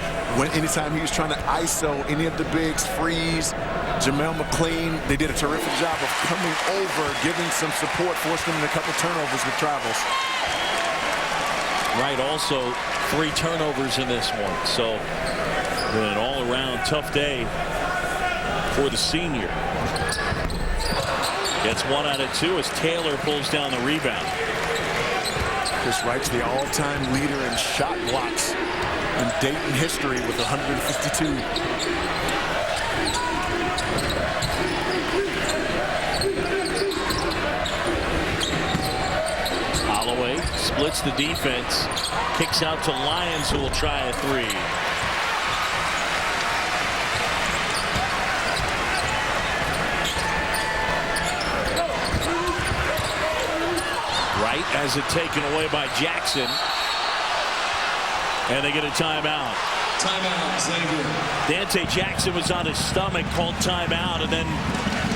anytime he was trying to ISO any of the bigs, Freeze, Jamel McLean. They did a terrific job of coming over, giving some support, forcing them in a couple turnovers with travels. Right, also 3 turnovers in this one. So an all-around tough day for the senior. Gets 1 out of 2 as Taylor pulls down the rebound. Chris Wright's the all-time leader in shot blocks in Dayton history with 152. Holloway splits the defense, kicks out to Lyons, who will try a 3. Right has it taken away by Jackson, and they get a timeout. Timeout, Xavier. Dante Jackson was on his stomach, called timeout, and then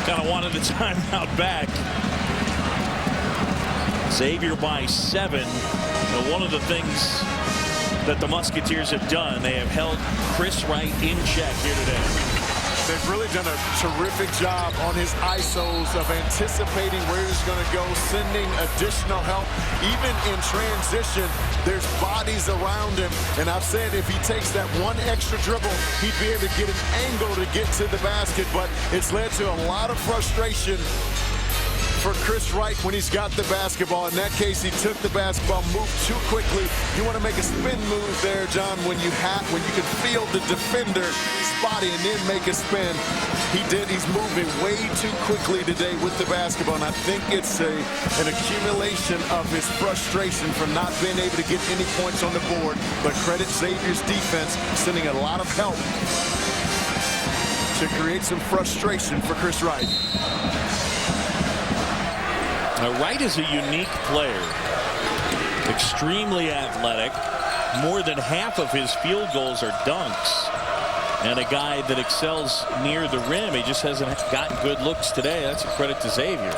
kind of wanted the timeout back. Xavier by 7. And one of the things that the Musketeers have done, they have held Chris Wright in check here today. They've really done a terrific job on his ISOs of anticipating where he's going to go, sending additional help. Even in transition, there's bodies around him. And I've said if he takes that one extra dribble, he'd be able to get an angle to get to the basket. But it's led to a lot of frustration for Chris Wright when he's got the basketball. In that case, he took the basketball, moved too quickly. You want to make a spin move there, John, when you can feel the defender spotting and then make a spin. He did. He's moving way too quickly today with the basketball, and I think it's an accumulation of his frustration from not being able to get any points on the board. But credit Xavier's defense, sending a lot of help to create some frustration for Chris Wright. Now, Wright is a unique player, extremely athletic. More than half of his field goals are dunks, and a guy that excels near the rim. He just hasn't gotten good looks today. That's a credit to Xavier.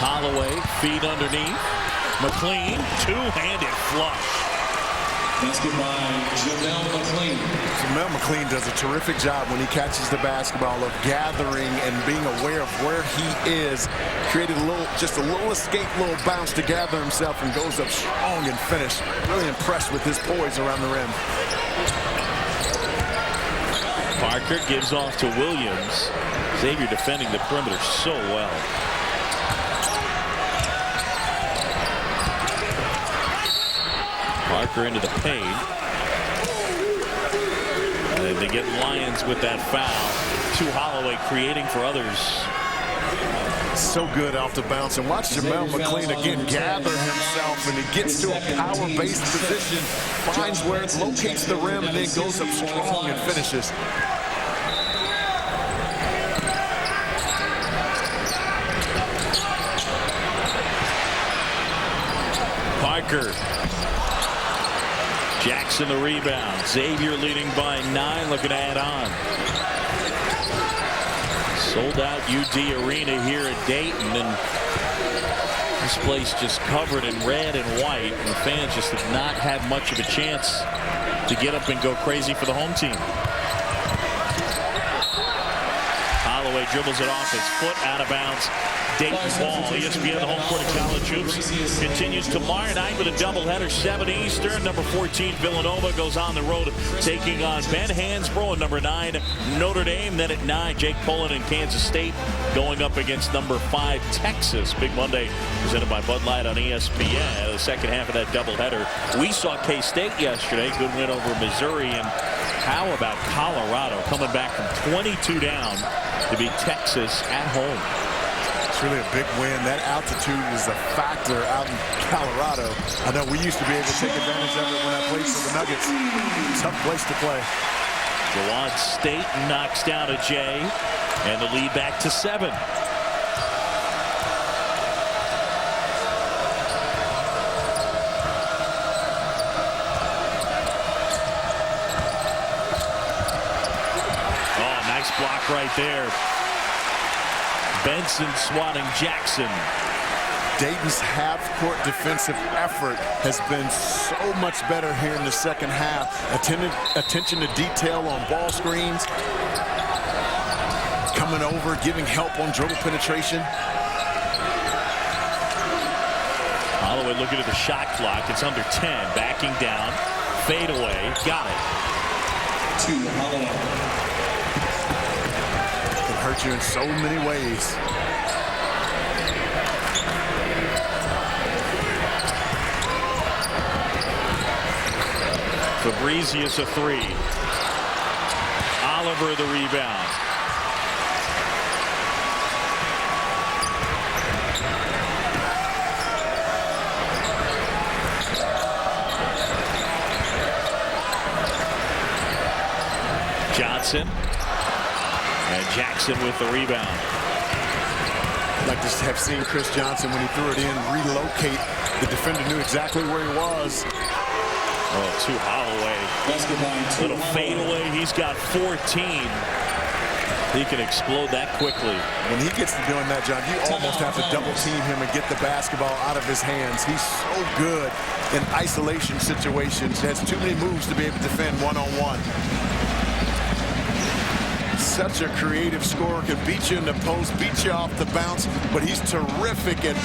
Holloway, feet underneath. McLean, two-handed flush. Basket by Jamel McLean. Jamel McLean does a terrific job when he catches the basketball of gathering and being aware of where he is. Created just a little escape, little bounce to gather himself and goes up strong and finish. Really impressed with his poise around the rim. Parker gives off to Williams. Xavier defending the perimeter so well. Parker into the paint. And they get Lyons with that foul. Tu Holloway creating for others. So good off the bounce. And watch Jamel McLean again gather himself, and he gets to a power-based position, finds where it locates the rim, and then goes up strong and finishes. Parker. Jackson the rebound. Xavier leading by 9, looking to add on. Sold out UD Arena here at Dayton, and this place just covered in red and white, and the fans just have not had much of a chance to get up and go crazy for the home team. Holloway dribbles it off his foot, out of bounds. Dayton ball. ESPN, the home court of college hoops, continues tomorrow night with a doubleheader, 7 Eastern. Number 14 Villanova goes on the road taking on Ben Hansbrough, and number 9 Notre Dame. Then at 9 Jake Pullen and Kansas State going up against number 5 Texas. Big Monday presented by Bud Light on ESPN. The second half of that doubleheader. We saw K-State yesterday. Good win over Missouri. And how about Colorado coming back from 22 down to beat Texas at home? It's really a big win. That altitude is a factor out in Colorado. I know we used to be able to take advantage of it when I played for the Nuggets. Tough place to play. Jawan State knocks down a J, and the lead back to 7. Oh, nice block right there. Benson swatting Jackson. Dayton's half-court defensive effort has been so much better here in the second half. Attention to detail on ball screens. Coming over, giving help on dribble penetration. Holloway looking at the shot clock. It's under 10. Backing down. Fade away. Got it. Tu Holloway. Hurt you in so many ways. Fabrizius a 3. Oliver the rebound. Johnson. And Jackson with the rebound. I'd like to have seen Chris Johnson, when he threw it in, relocate. The defender knew exactly where he was. Oh, Tu Holloway. Little fadeaway. He's got 14. He can explode that quickly. When he gets to doing that, John, you almost have to double team him and get the basketball out of his hands. He's so good in isolation situations. He has too many moves to be able to defend one-on-one. Such a creative scorer, can beat you in the post, beat you off the bounce, but he's terrific at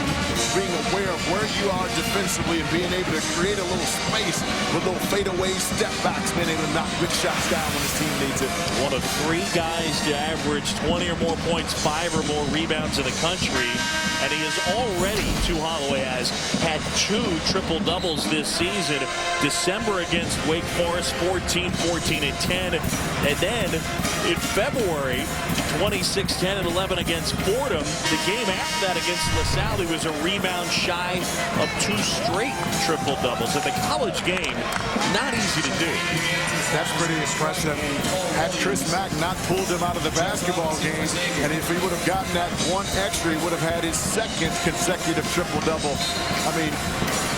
being aware of where you are defensively and being able to create a little space with little fadeaways, step backs, being able to knock good shots down when his team needs it. One of 3 guys to average 20 or more points, 5 or more rebounds in the country, and he is already, Tu Holloway has had 2 triple-doubles this season. December against Wake Forest, 14, 14, and 10, and then in February, 26, 10, and 11 against Fordham. The game after that against LaSalle, he was a rebound shy of 2 straight triple-doubles. At the college game, not easy to do. That's pretty impressive. Had Chris Mack not pulled him out of the basketball game, and if he would have gotten that 1 extra, he would have had his 2nd consecutive triple-double. I mean,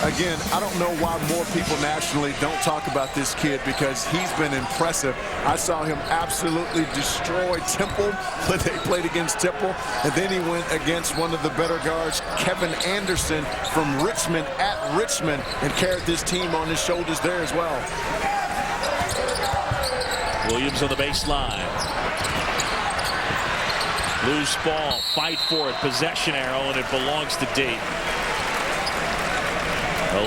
again, I don't know why more people nationally don't talk about this kid, because he's been impressive. I saw him absolutely destroy Temple when they played against Temple, and then he went against one of the better guards, Kevin Anderson from Richmond at Richmond, and carried this team on his shoulders there as well. Williams on the baseline. Loose ball, fight for it, possession arrow, and it belongs to Dayton.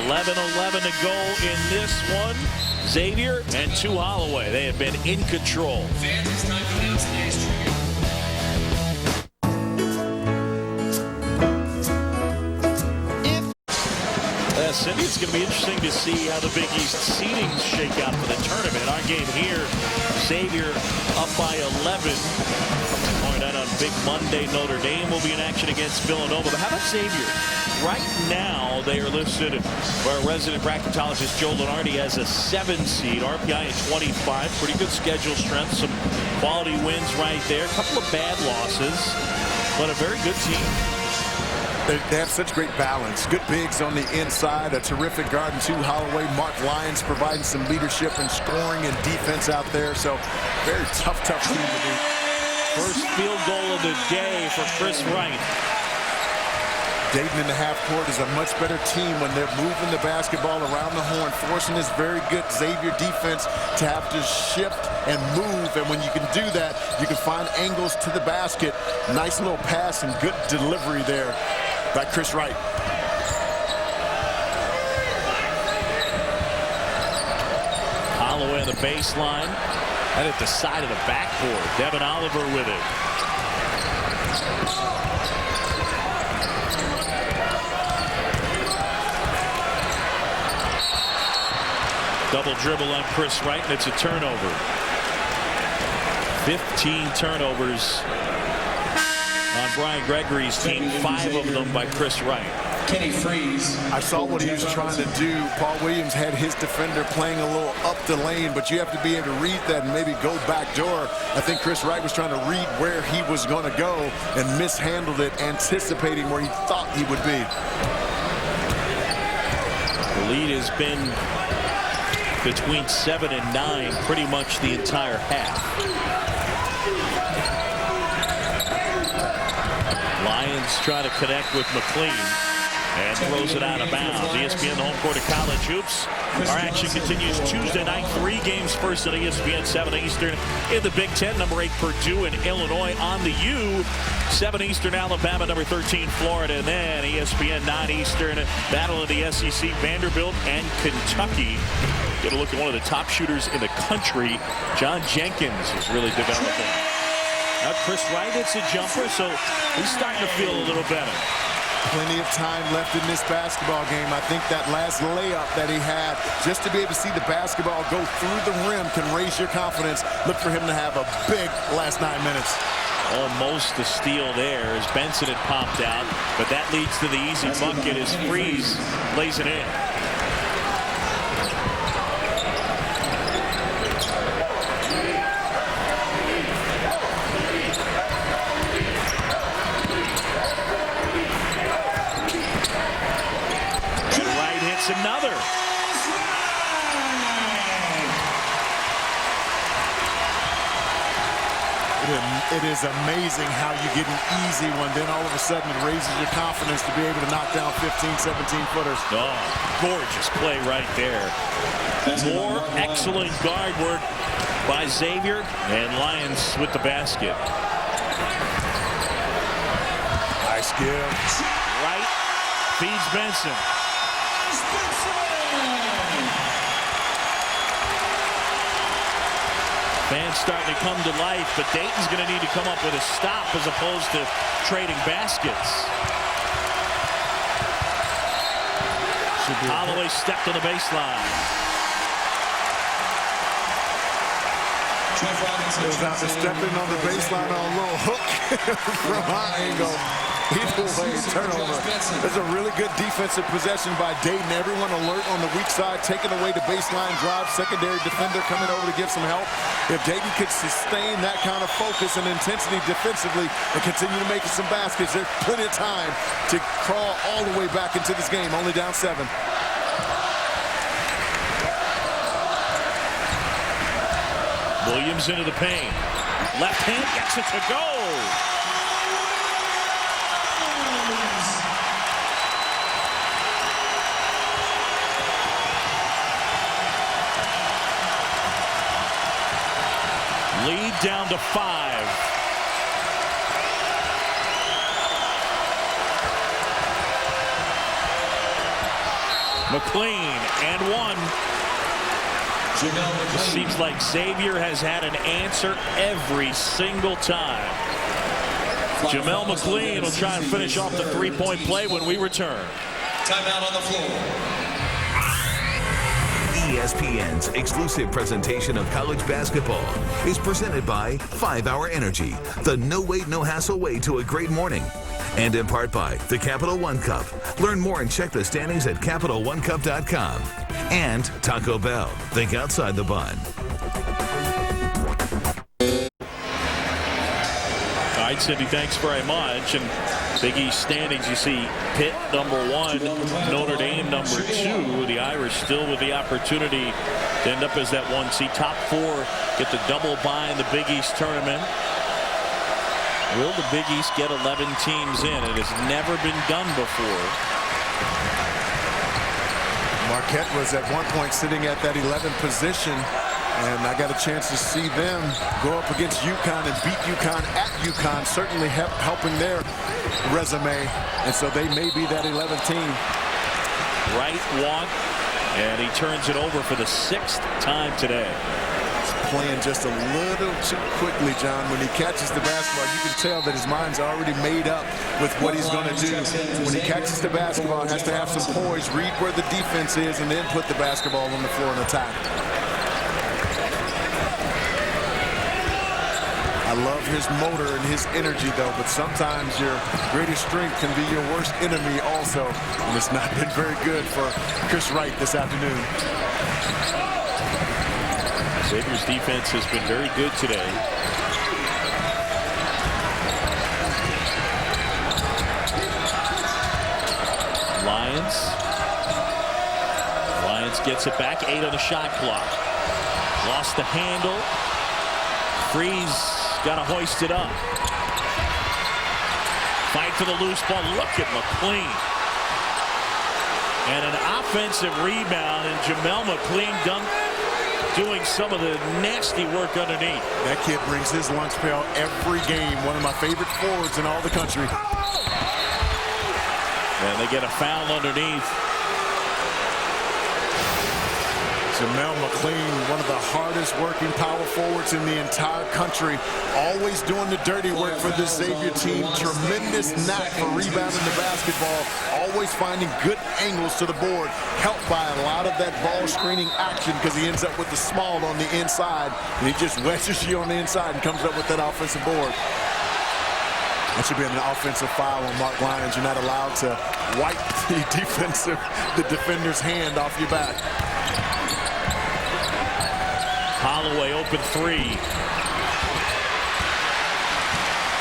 11-11 to go in this one. Xavier and Tu Holloway, they have been in control. Cindy, it's going to be interesting to see how the Big East seedings shake out for the tournament. Our game here, Xavier up by 11. Point out on Big Monday, Notre Dame will be in action against Villanova. But how about Xavier? Right now, they are listed by our resident bracketologist Joe Lenardi as a 7 seed. RPI at 25. Pretty good schedule strength. Some quality wins right there. A couple of bad losses, but a very good team. They have such great balance. Good bigs on the inside. A terrific guard in Tu Holloway. Mark Lyons providing some leadership and scoring and defense out there. So very tough team to beat. First field goal of the day for Chris Wright. Dayton in the half court is a much better team when they're moving the basketball around the horn, forcing this very good Xavier defense to have to shift and move. And when you can do that, you can find angles to the basket. Nice little pass and good delivery there by Chris Wright. Holloway on the baseline and at the side of the backboard. Devin Oliver with it. Double dribble on Chris Wright, and it's a turnover. 15 turnovers on Brian Gregory's team, 5 of them by Chris Wright. Kenny Freeze. I saw what he was trying to do. Paul Williams had his defender playing a little up the lane, but you have to be able to read that and maybe go back door. I think Chris Wright was trying to read where he was going to go and mishandled it, anticipating where he thought he would be. The lead has been between 7 and 9 pretty much the entire half. Lyons trying to connect with McLean and throws it out of bounds. ESPN, the home court of college hoops. Our action continues Tuesday night. 3 games first at ESPN 7 Eastern in the Big Ten. Number 8 Purdue and Illinois on the U. 7 Eastern Alabama, number 13 Florida, and then ESPN 9 Eastern battle of the SEC, Vanderbilt and Kentucky. Get a look at one of the top shooters in the country. John Jenkins is really developing. Now Chris Wright hits a jumper, so he's starting to feel a little better. Plenty of time left in this basketball game. I think that last layup that he had, just to be able to see the basketball go through the rim, can raise your confidence. Look for him to have a big last 9 minutes. Almost a steal there as Benson had popped out, but that leads to the easy bucket as Freeze lays it in. Another. It is amazing how you get an easy one, then all of a sudden it raises your confidence to be able to knock down 15, 17-footers. Oh, gorgeous play right there. More excellent guard work by Xavier, and Lyons with the basket. Nice give. Right, feeds Benson. Fans starting to come to life, but Dayton's going to need to come up with a stop as opposed to trading baskets. Holloway stepped on the baseline. It was out to step in on the baseline on a little hook from high angle. Either way, turnover. There's a really good defensive possession by Dayton. Everyone alert on the weak side, taking away the baseline drive. Secondary defender coming over to give some help. If Dayton could sustain that kind of focus and intensity defensively and continue to make some baskets, there's plenty of time to crawl all the way back into this game, only down 7. Williams into the paint. Left hand gets it to go. Lead down to 5. McLean and 1. It seems like Xavier has had an answer every single time. Jamel McLean will try and finish off the three-point play when we return. Timeout on the floor. ESPN's exclusive presentation of college basketball is presented by 5 Hour Energy, the no-wait, no-hassle way to a great morning. And in part by the Capital One Cup. Learn more and check the standings at CapitalOneCup.com. And Taco Bell. Think outside the bun. All right, Cindy, thanks very much. And Big East standings, you see Pitt #1, Notre Dame #2. The Irish still with the opportunity to end up as that 1 seed. Top 4 get the double bye in the Big East tournament. Will the Big East get 11 teams in? It has never been done before. Marquette was at one point sitting at that 11th position, and I got a chance to see them go up against UConn and beat UConn at UConn, certainly helping their resume, and so they may be that 11th team. Right one, and he turns it over for the 6th time today. Playing just a little too quickly, John. When he catches the basketball, you can tell that his mind's already made up with what he's going to do. When he catches the basketball, he has to have some poise, read where the defense is, and then put the basketball on the floor and attack. I love his motor and his energy, though, but sometimes your greatest strength can be your worst enemy also, and it's not been very good for Chris Wright this afternoon. Xavier's defense has been very good today. Lyons gets it back. 8 on the shot clock. Lost the handle. Freeze got to hoist it up. Fight for the loose ball. Look at McLean. And an offensive rebound, and Jamel McLean doing some of the nasty work underneath. That kid brings his lunch pail every game. One of my favorite forwards in all the country. And they get a foul underneath. Jamel McLean, one of the hardest working power forwards in the entire country. Always doing the dirty work for this Xavier team. Tremendous knack for rebounding the basketball. Always finding good angles to the board. Helped by a lot of that ball screening action because he ends up with the small on the inside. And he just wedges you on the inside and comes up with that offensive board. That should be an offensive foul on Mark Lyons. You're not allowed to wipe the defender's hand off your back. Holloway open 3.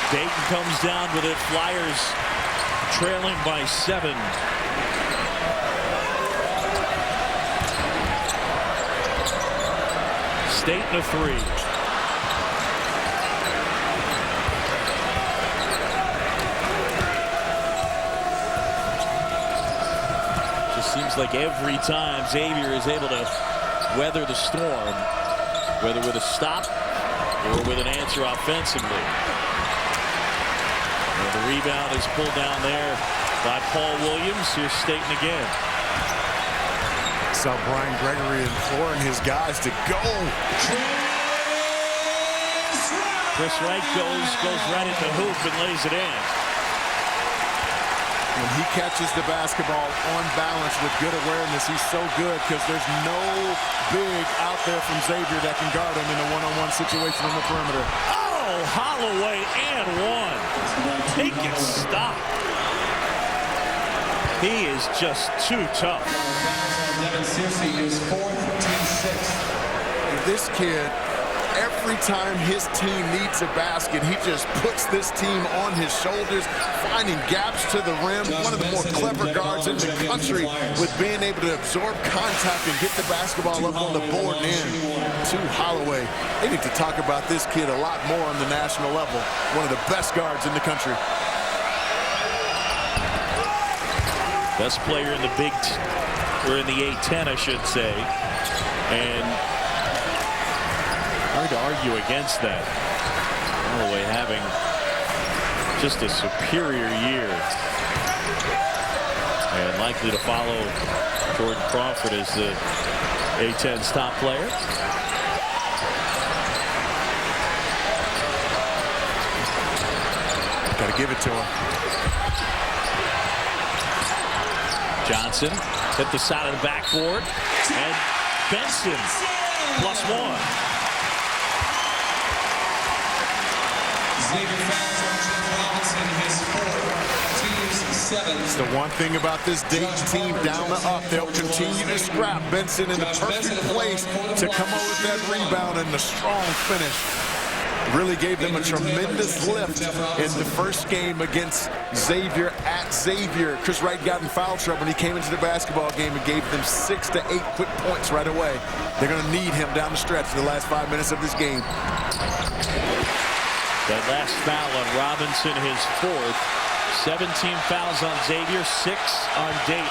Dayton comes down with it. Flyers trailing by 7. Staten a 3. Seems like every time Xavier is able to weather the storm, whether with a stop or with an answer offensively. And the rebound is pulled down there by Paul Williams. Here's Staten again. Saw Brian Gregory imploring his guys to go. Chris Wright goes right at the hoop and lays it in. When he catches the basketball on balance with good awareness, he's so good because there's no big out there from Xavier that can guard him in a one-on-one situation on the perimeter. Oh, Holloway and one. He can stop. He is just too tough. This kid, every time his team needs a basket, he just puts this team on his shoulders, finding gaps to the rim. One of the more clever guards in the country with being able to absorb contact and get the basketball up on the board and in. Tu Holloway. They need to talk about this kid a lot more on the national level. One of the best guards in the country. Best player in the or in the A-10, I should say. And hard to argue against that. Holloway having just a superior year. And likely to follow Jordan Crawford as the A-10's top player. Got to give it to him. Johnson hit the side of the backboard, and Benson +1. Xavier fouls on Jim Robinson, his fourth, team's seventh. It's the one thing about this Dayton team, down to up. They'll continue to scrap. Benson in the perfect place to come up with that rebound and the strong finish. Really gave them a tremendous lift in the first game against Xavier at Xavier. Chris Wright got in foul trouble when he came into the basketball game and gave them 6 to 8 quick points right away. They're going to need him down the stretch for the last 5 minutes of this game. That last foul on Robinson, his fourth. 17 fouls on Xavier, 6 on Dayton.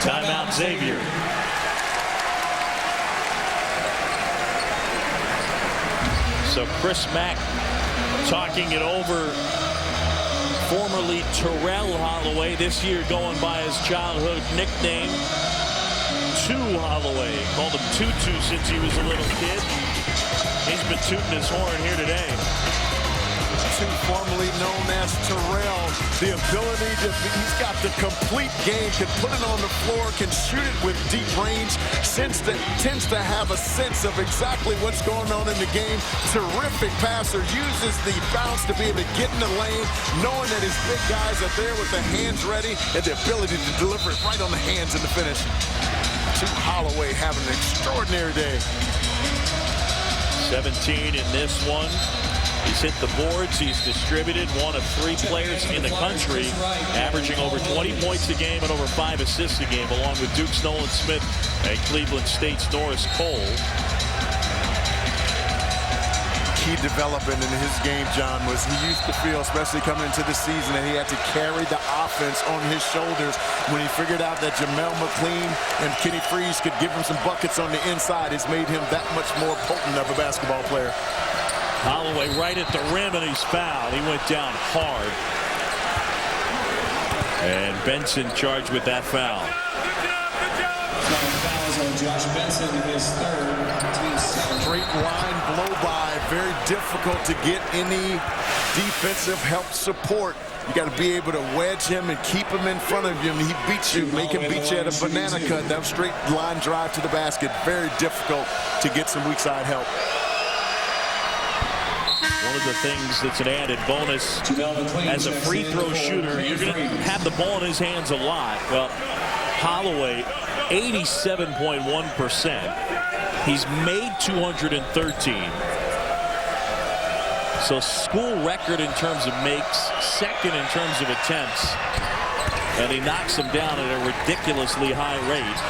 Timeout, Xavier. So Chris Mack talking it over. Formerly Terrell Holloway, this year going by his childhood nickname, Tu Holloway. Called him Tutu since he was a little kid. He's been tooting his horn here today. Formerly known as Terrell, the ability to, he's got the complete game, can put it on the floor, can shoot it with deep range, tends to have a sense of exactly what's going on in the game. Terrific passer, uses the bounce to be able to get in the lane, knowing that his big guys are there with the hands ready and the ability to deliver it right on the hands in the finish. Tu Holloway having an extraordinary day. 17 in this one. He's hit the boards. He's distributed. One of 3 players in the country averaging over 20 points a game and over 5 assists a game, along with Duke's Nolan Smith and Cleveland State's Norris Cole. Key development in his game, John, was he used to feel, especially coming into the season, that he had to carry the offense on his shoulders. When he figured out that Jamel McLean and Kenny Freeze could give him some buckets on the inside, it's made him that much more potent of a basketball player. Holloway right at the rim, and he's fouled. He went down hard. And Benson charged with that foul. Fouls on Josh Benson, his third, team's seventh. Straight line blow by, very difficult to get any defensive help support. You got to be able to wedge him and keep him in front of you. He beats you, make him beat you at a banana cut. That straight line drive to the basket, very difficult to get some weak side help. One of the things that's an added bonus as a free throw shooter, you're going to have the ball in his hands a lot. Well, Holloway, 87.1%. He's made 213. So school record in terms of makes, second in terms of attempts. And he knocks them down at a ridiculously high rate.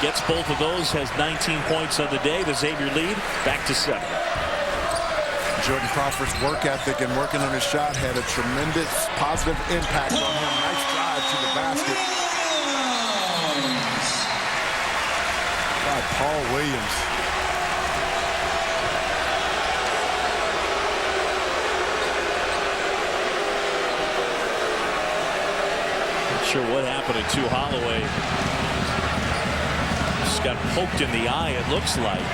Gets both of those, has 19 points on the day. The Xavier lead back to 7. Jordan Crawford's work ethic and working on his shot had a tremendous positive impact on him. Nice drive to the basket by Paul Williams. Not sure what happened to Tu Holloway. Just got poked in the eye, it looks like.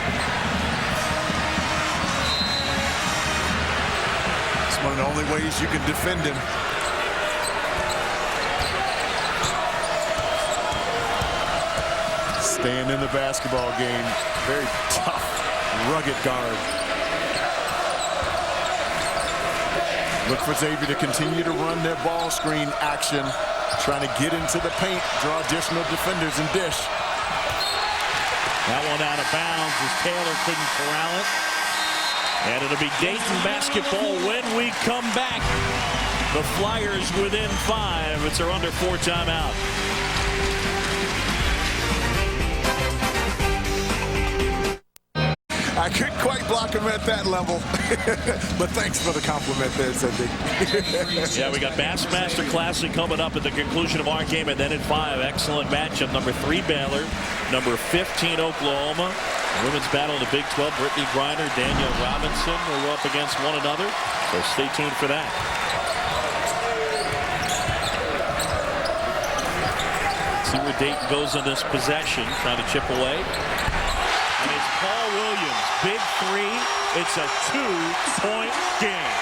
One of the only ways you can defend him. Staying in the basketball game. Very tough, rugged guard. Look for Xavier to continue to run their ball screen action. Trying to get into the paint, draw additional defenders and dish. That one out of bounds as Taylor couldn't corral it. And it'll be Dayton basketball when we come back. The Flyers within 5. It's our under 4 timeout. I couldn't quite block him at that level. But thanks for the compliment there, Cindy. Yeah, we got Bassmaster Classic coming up at the conclusion of our game. And then at 5, excellent matchup. Number 3, Baylor. Number 15, Oklahoma. Women's battle in the Big 12, Brittany Griner, Danielle Robinson will go up against one another. So stay tuned for that. See where Dayton goes on this possession, trying to chip away. And it's Paul Williams, big 3. It's a 2-point game.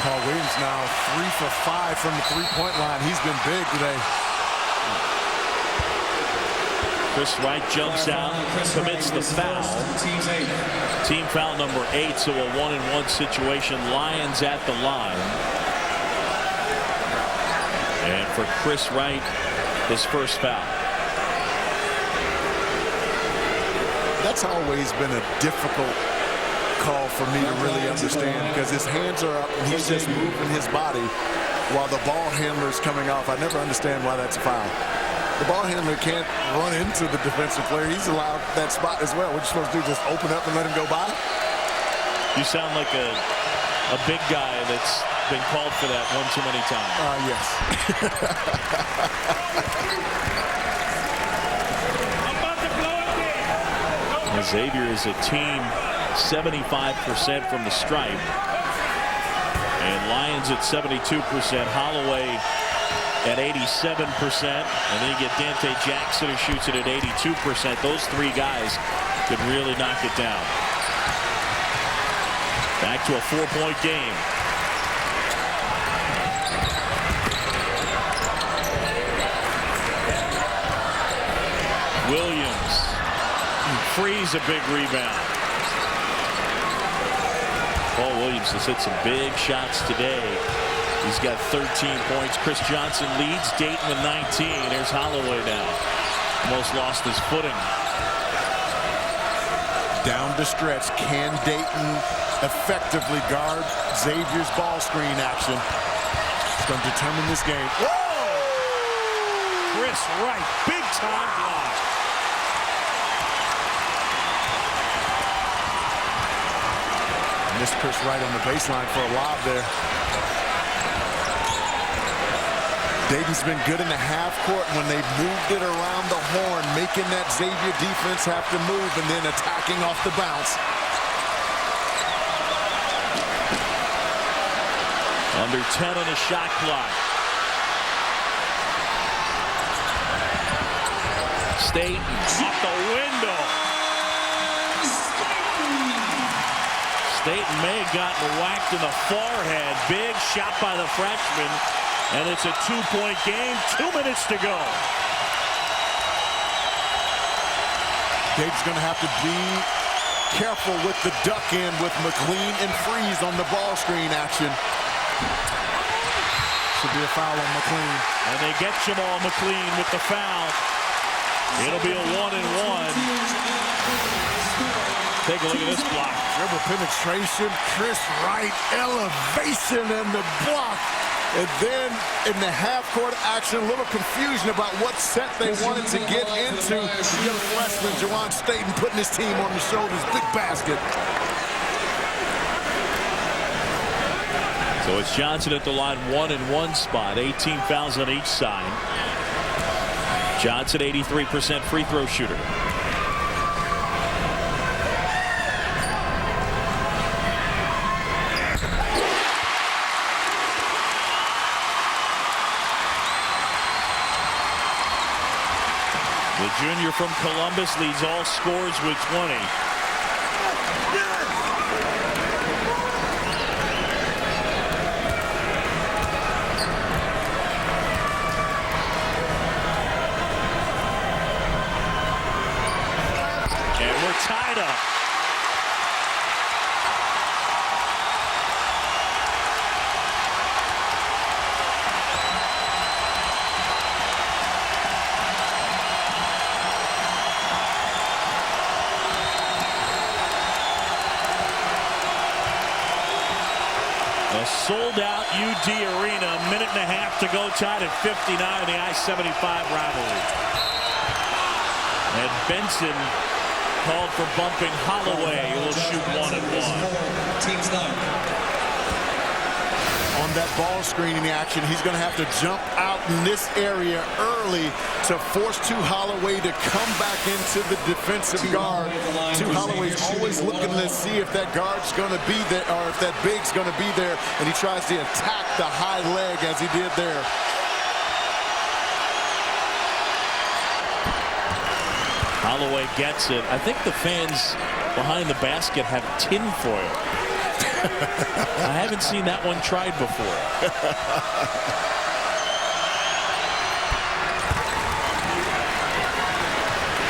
Paul Williams now 3 for 5 from the three-point line. He's been big today. Chris Wright jumps out, commits the foul. Team foul number 8, so a 1-and-1 situation. Lyons at the line. And for Chris Wright, his first foul. That's always been a difficult call for me to really understand, because his hands are up and he's just moving his body while the ball handler's coming off. I never understand why that's a foul. The ball handler can't run into the defensive player. He's allowed that spot as well. What you supposed to do, just open up and let him go by? You sound like a big guy that's been called for that one too many times. Yes. Xavier is a team 75% from the stripe. And Lyons at 72%. Holloway at 87%. And then you get Dante Jackson, who shoots it at 82%. Those 3 guys could really knock it down. Back to a 4-point game. Williams frees a big rebound. Paul Williams has hit some big shots today. He's got 13 points. Chris Johnson leads Dayton with 19. There's Holloway now. Almost lost his footing. Down the stretch, can Dayton effectively guard Xavier's ball screen action? It's going to determine this game. Whoa! Chris Wright, big time block. Missed Chris Wright on the baseline for a lob there. Dayton's been good in the half court when they've moved it around the horn, making that Xavier defense have to move and then attacking off the bounce. Under 10 on the shot clock. Staten off the window. Staten may have gotten whacked in the forehead. Big shot by the freshman. And it's a 2-point game. 2 minutes to go. Dayton's going to have to be careful with the duck in with McLean and Freeze on the ball screen action. Should be a foul on McLean. And they get Jamel McLean with the foul. It'll be a 1-and-1. Take a look at this block. Dribble penetration. Chris Wright elevation and the block. And then in the half-court action, a little confusion about what set they wanted to get into. Young freshman Jawan Staten putting his team on the shoulders. Big basket. So it's Johnson at the line, 1-and-1 spot. 18 fouls on each side. Johnson, 83% free throw shooter. The junior from Columbus leads all scorers with 20. And we're tied up. A sold-out UD Arena, a minute and a half to go, tied at 59 in the I-75 rivalry. And Benson called for bumping Holloway, who will shoot 1-and-1. Team's done. On that ball screening action, he's going to have to jump out in this area early to force Tu Holloway to come back into the defensive guard. Tu Holloway's always looking to see if that guard's going to be there or if that big's going to be there, and he tries to attack the high leg as he did there. Holloway gets it. I think the fans behind the basket have tinfoil. I haven't seen that one tried before.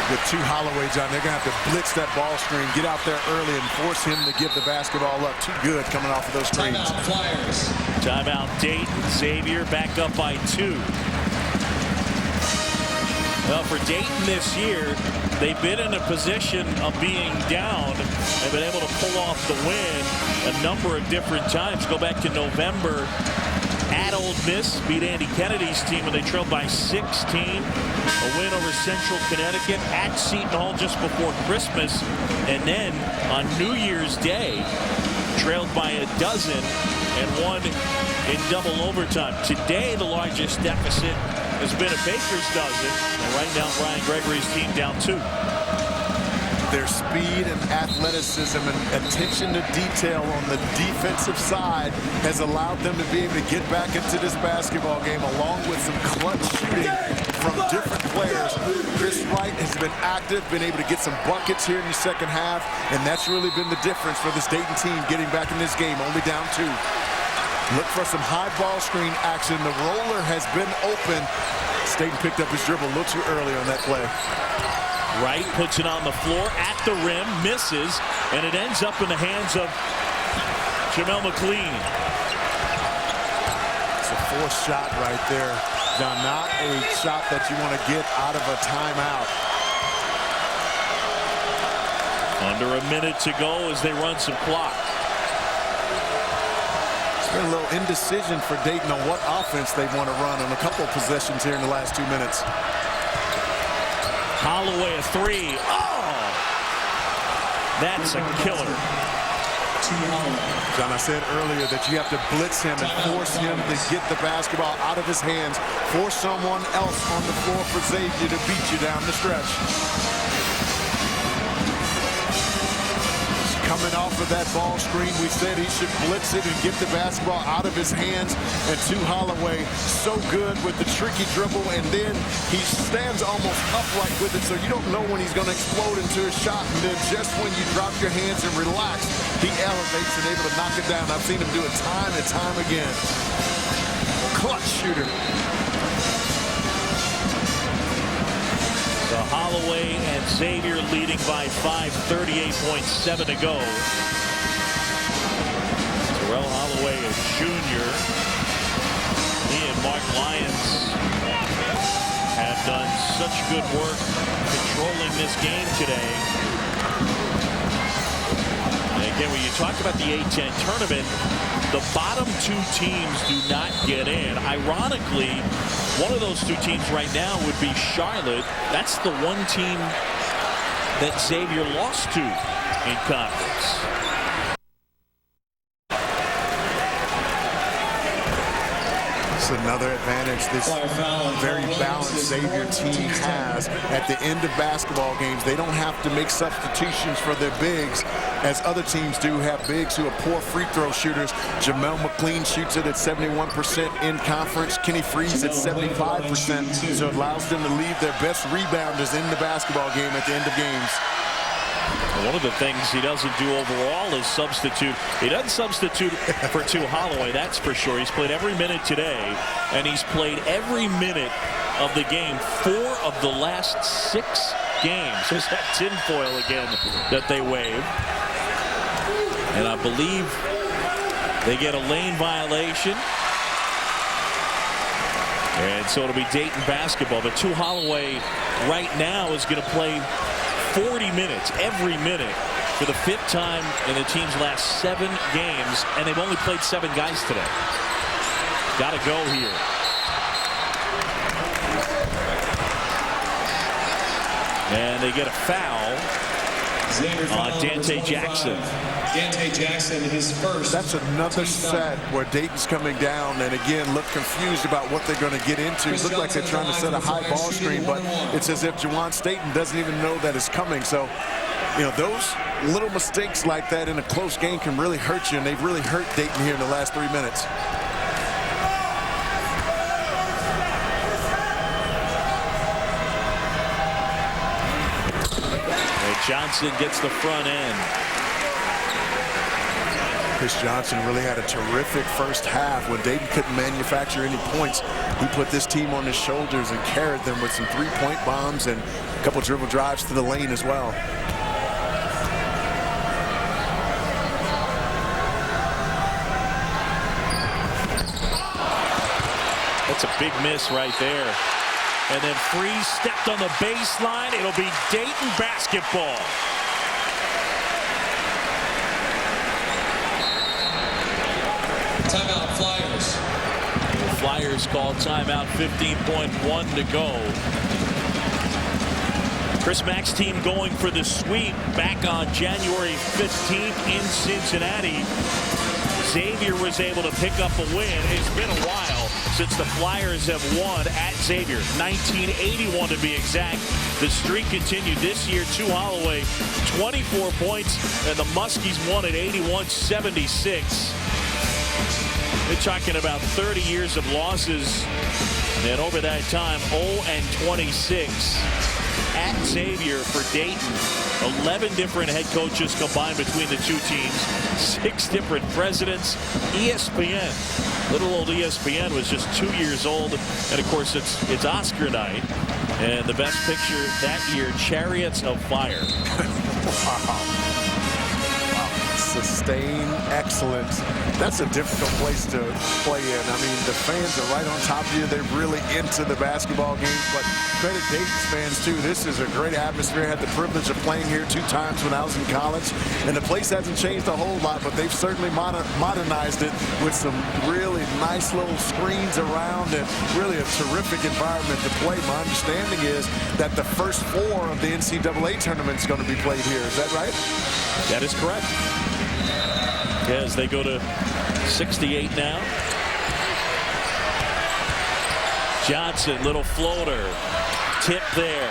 With Tu Holloway, John, they're going to have to blitz that ball screen, get out there early, and force him to give the basketball up. Too good coming off of those screens. Timeout, Flyers. Timeout, Dayton. Xavier back up by 2. Well, for Dayton this year, they've been in a position of being down and been able to pull off the win a number of different times. Go back to November at Ole Miss, beat Andy Kennedy's team, and they trailed by 16. A win over Central Connecticut at Seton Hall just before Christmas. And then on New Year's Day, trailed by 12 and won in double overtime. Today, the largest deficit has been a Baker's dozen. And right now, Brian Gregory's team down 2. Their speed and athleticism and attention to detail on the defensive side has allowed them to be able to get back into this basketball game, along with some clutch shooting from different players. Chris Wright has been active, been able to get some buckets here in the second half, and that's really been the difference for this Dayton team getting back in this game, only down 2. Look for some high ball screen action. The roller has been open. Staten picked up his dribble a little too early on that play. Wright puts it on the floor at the rim, misses, and it ends up in the hands of Jamel McLean. It's a forced shot right there, John. Not a shot that you want to get out of a timeout. Under a minute to go as they run some clock. Been a little indecision for Dayton on what offense they want to run on a couple of possessions here in the last 2 minutes. Holloway a 3. Oh! That's a killer. John, I said earlier that you have to blitz him and force him to get the basketball out of his hands. Force someone else on the floor for Xavier to beat you down the stretch. Coming off of that ball screen, we said he should blitz it and get the basketball out of his hands. And Tu Holloway, so good with the tricky dribble, and then he stands almost upright with it, so you don't know when he's going to explode into a shot. And then just when you drop your hands and relax, he elevates and able to knock it down. I've seen him do it time and time again. Clutch shooter. So Holloway and Xavier leading by 5, 38.7 to go. Terrell Holloway, a junior. He and Mark Lyons have done such good work controlling this game today. And again, when you talk about the A-10 tournament, the bottom two teams do not get in. Ironically, one of those two teams right now would be Charlotte. That's the one team that Xavier lost to in conference. Another advantage this very balanced Xavier team has at the end of basketball games. They don't have to make substitutions for their bigs, as other teams do have bigs who are poor free throw shooters. Jamel McLean shoots it at 71% in conference. Kenny Freeze at 75%, so it allows them to leave their best rebounders in the basketball game at the end of games. One of the things he doesn't do overall is substitute. He doesn't substitute for Tu Holloway, that's for sure. He's played every minute today, and he's played every minute of the game 4 of the last 6 games. There's that tinfoil again that they wave. And I believe they get a lane violation. And so it'll be Dayton basketball. But Tu Holloway right now is going to play 40 minutes, every minute, for the 5th time in the team's last 7 games, and they've only played 7 guys today. Got to go here. And they get a foul on Dante Jackson. Dante Jackson, his first. That's another set where Dayton's coming down and again look confused about what they're going to get into. Look like they're trying to set a high ball screen, but it's as if Jawan Staten doesn't even know that it's coming. So, you know, those little mistakes like that in a close game can really hurt you, and they've really hurt Dayton here in the last 3 minutes. Johnson gets the front end. Chris Johnson really had a terrific first half. When Dayton couldn't manufacture any points, he put this team on his shoulders and carried them with some 3-point bombs and a couple dribble drives to the lane as well. That's a big miss right there. And then Freeze stepped on the baseline. It'll be Dayton basketball. Timeout, Flyers. The Flyers call timeout, 15.1 to go. Chris Mack's team going for the sweep back on January 15th in Cincinnati. Xavier was able to pick up a win. It's been a while since the Flyers have won at Xavier. 1981 to be exact. The streak continued this year. Tu Holloway, 24 points, and the Muskies won at 81-76. They're talking about 30 years of losses, and over that time, 0-26 at Xavier for Dayton. 11 different head coaches combined between the two teams. 6 different presidents. ESPN, little old ESPN, was just 2 years old, and of course it's Oscar night, and the best picture that year, Chariots of Fire. Wow. Sustained excellence. That's a difficult place to play in. I mean, the fans are right on top of you. They're really into the basketball games, but credit Dayton's fans too. This is a great atmosphere. I had the privilege of playing here 2 times when I was in college, and the place hasn't changed a whole lot, but they've certainly modernized it with some really nice little screens around and really a terrific environment to play. My understanding is that the first 4 of the NCAA tournament is going to be played here. Is that right? That is correct. As they go to 68 now. Johnson, little floater. Tip there.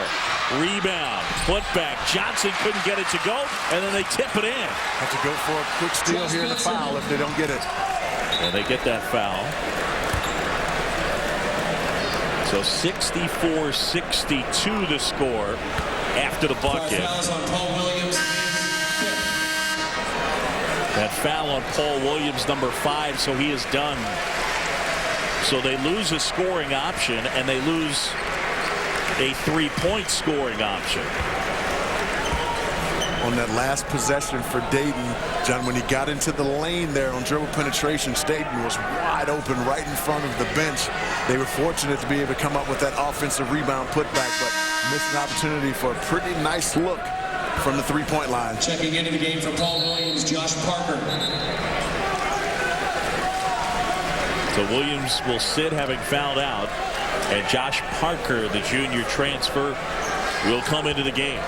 Rebound. Put back. Johnson couldn't get it to go, and then they tip it in. Have to go for a quick steal here and a foul if they don't get it. And they get that foul. So 64-62 the score after the bucket. That foul on Paul Williams, number 5, so he is done. So they lose a scoring option, and they lose a 3-point scoring option. On that last possession for Dayton, John, when he got into the lane there on dribble penetration, Dayton was wide open right in front of the bench. They were fortunate to be able to come up with that offensive rebound putback, but missed an opportunity for a pretty nice look from the 3-point line. Checking into the game for Paul Williams, Josh Parker. So Williams will sit, having fouled out, and Josh Parker, the junior transfer, will come into the game.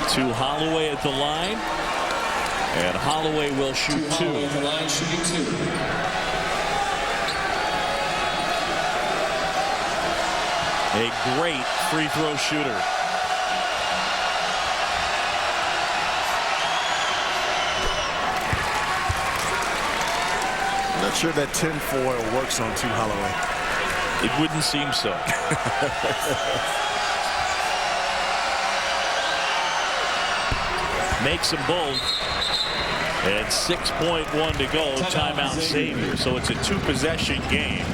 Tu Holloway at the line, and Holloway will shoot two. Holloway at the line, shooting two. A great free throw shooter. Not sure that tinfoil works on Tu Holloway. It wouldn't seem so. Makes them both. And 6.1 to go. Timeout Xavier. So it's a two-possession game.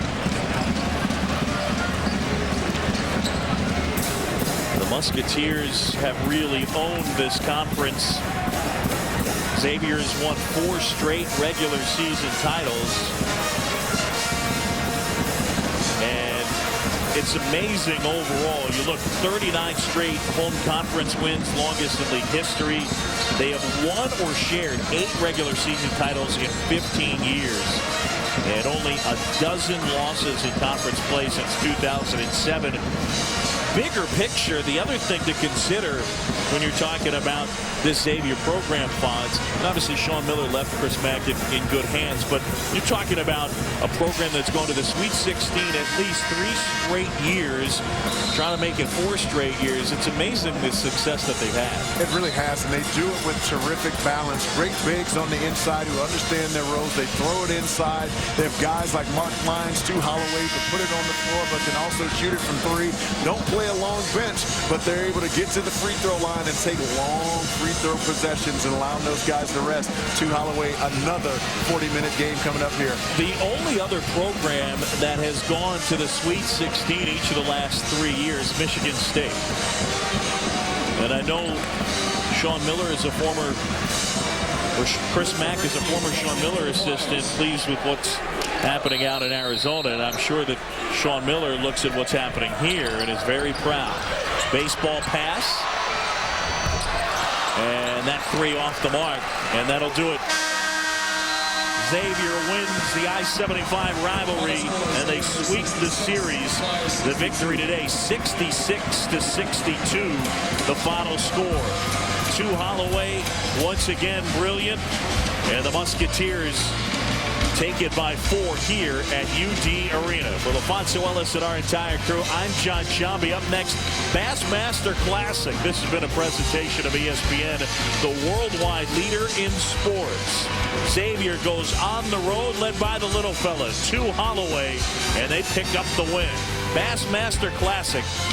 The Musketeers have really owned this conference. Xavier has won 4 straight regular season titles. And it's amazing overall. You look, 39 straight home conference wins, longest in league history. They have won or shared 8 regular season titles in 15 years. And only a dozen losses in conference play since 2007. Bigger picture, the other thing to consider when you're talking about this Xavier program, Fonz, and obviously Sean Miller left Chris Mack in good hands, but you're talking about a program that's gone to the Sweet 16 at least 3 straight years, trying to make it 4 straight years. It's amazing the success that they've had. It really has, and they do it with terrific balance. Great bigs on the inside who understand their roles. They throw it inside. They have guys like Lyons, Tu Holloway to put it on the floor, but can also shoot it from 3. Don't play a long bench, but they're able to get to the free throw line and take long free throw possessions and allowing those guys to rest. Tu Holloway, another 40-minute game coming up here. The only other program that has gone to the Sweet 16 each of the last 3 years, Michigan State. And I know Sean Miller is a former, or Chris Mack is a former Sean Miller assistant, pleased with what's happening out in Arizona, and I'm sure that Sean Miller looks at what's happening here and is very proud. Baseball pass, and that 3 off the mark, and that'll do it. Xavier wins the I-75 rivalry, and they sweep the series. The victory today, 66-62, the final score. Tu Holloway once again brilliant, and the Musketeers take it by 4 here at UD Arena. For LaFonso Ellis and our entire crew, I'm John Shambi. Up next, Bassmaster Classic. This has been a presentation of ESPN, the worldwide leader in sports. Xavier goes on the road, led by the little fella, Tu Holloway, and they pick up the win. Bassmaster Classic is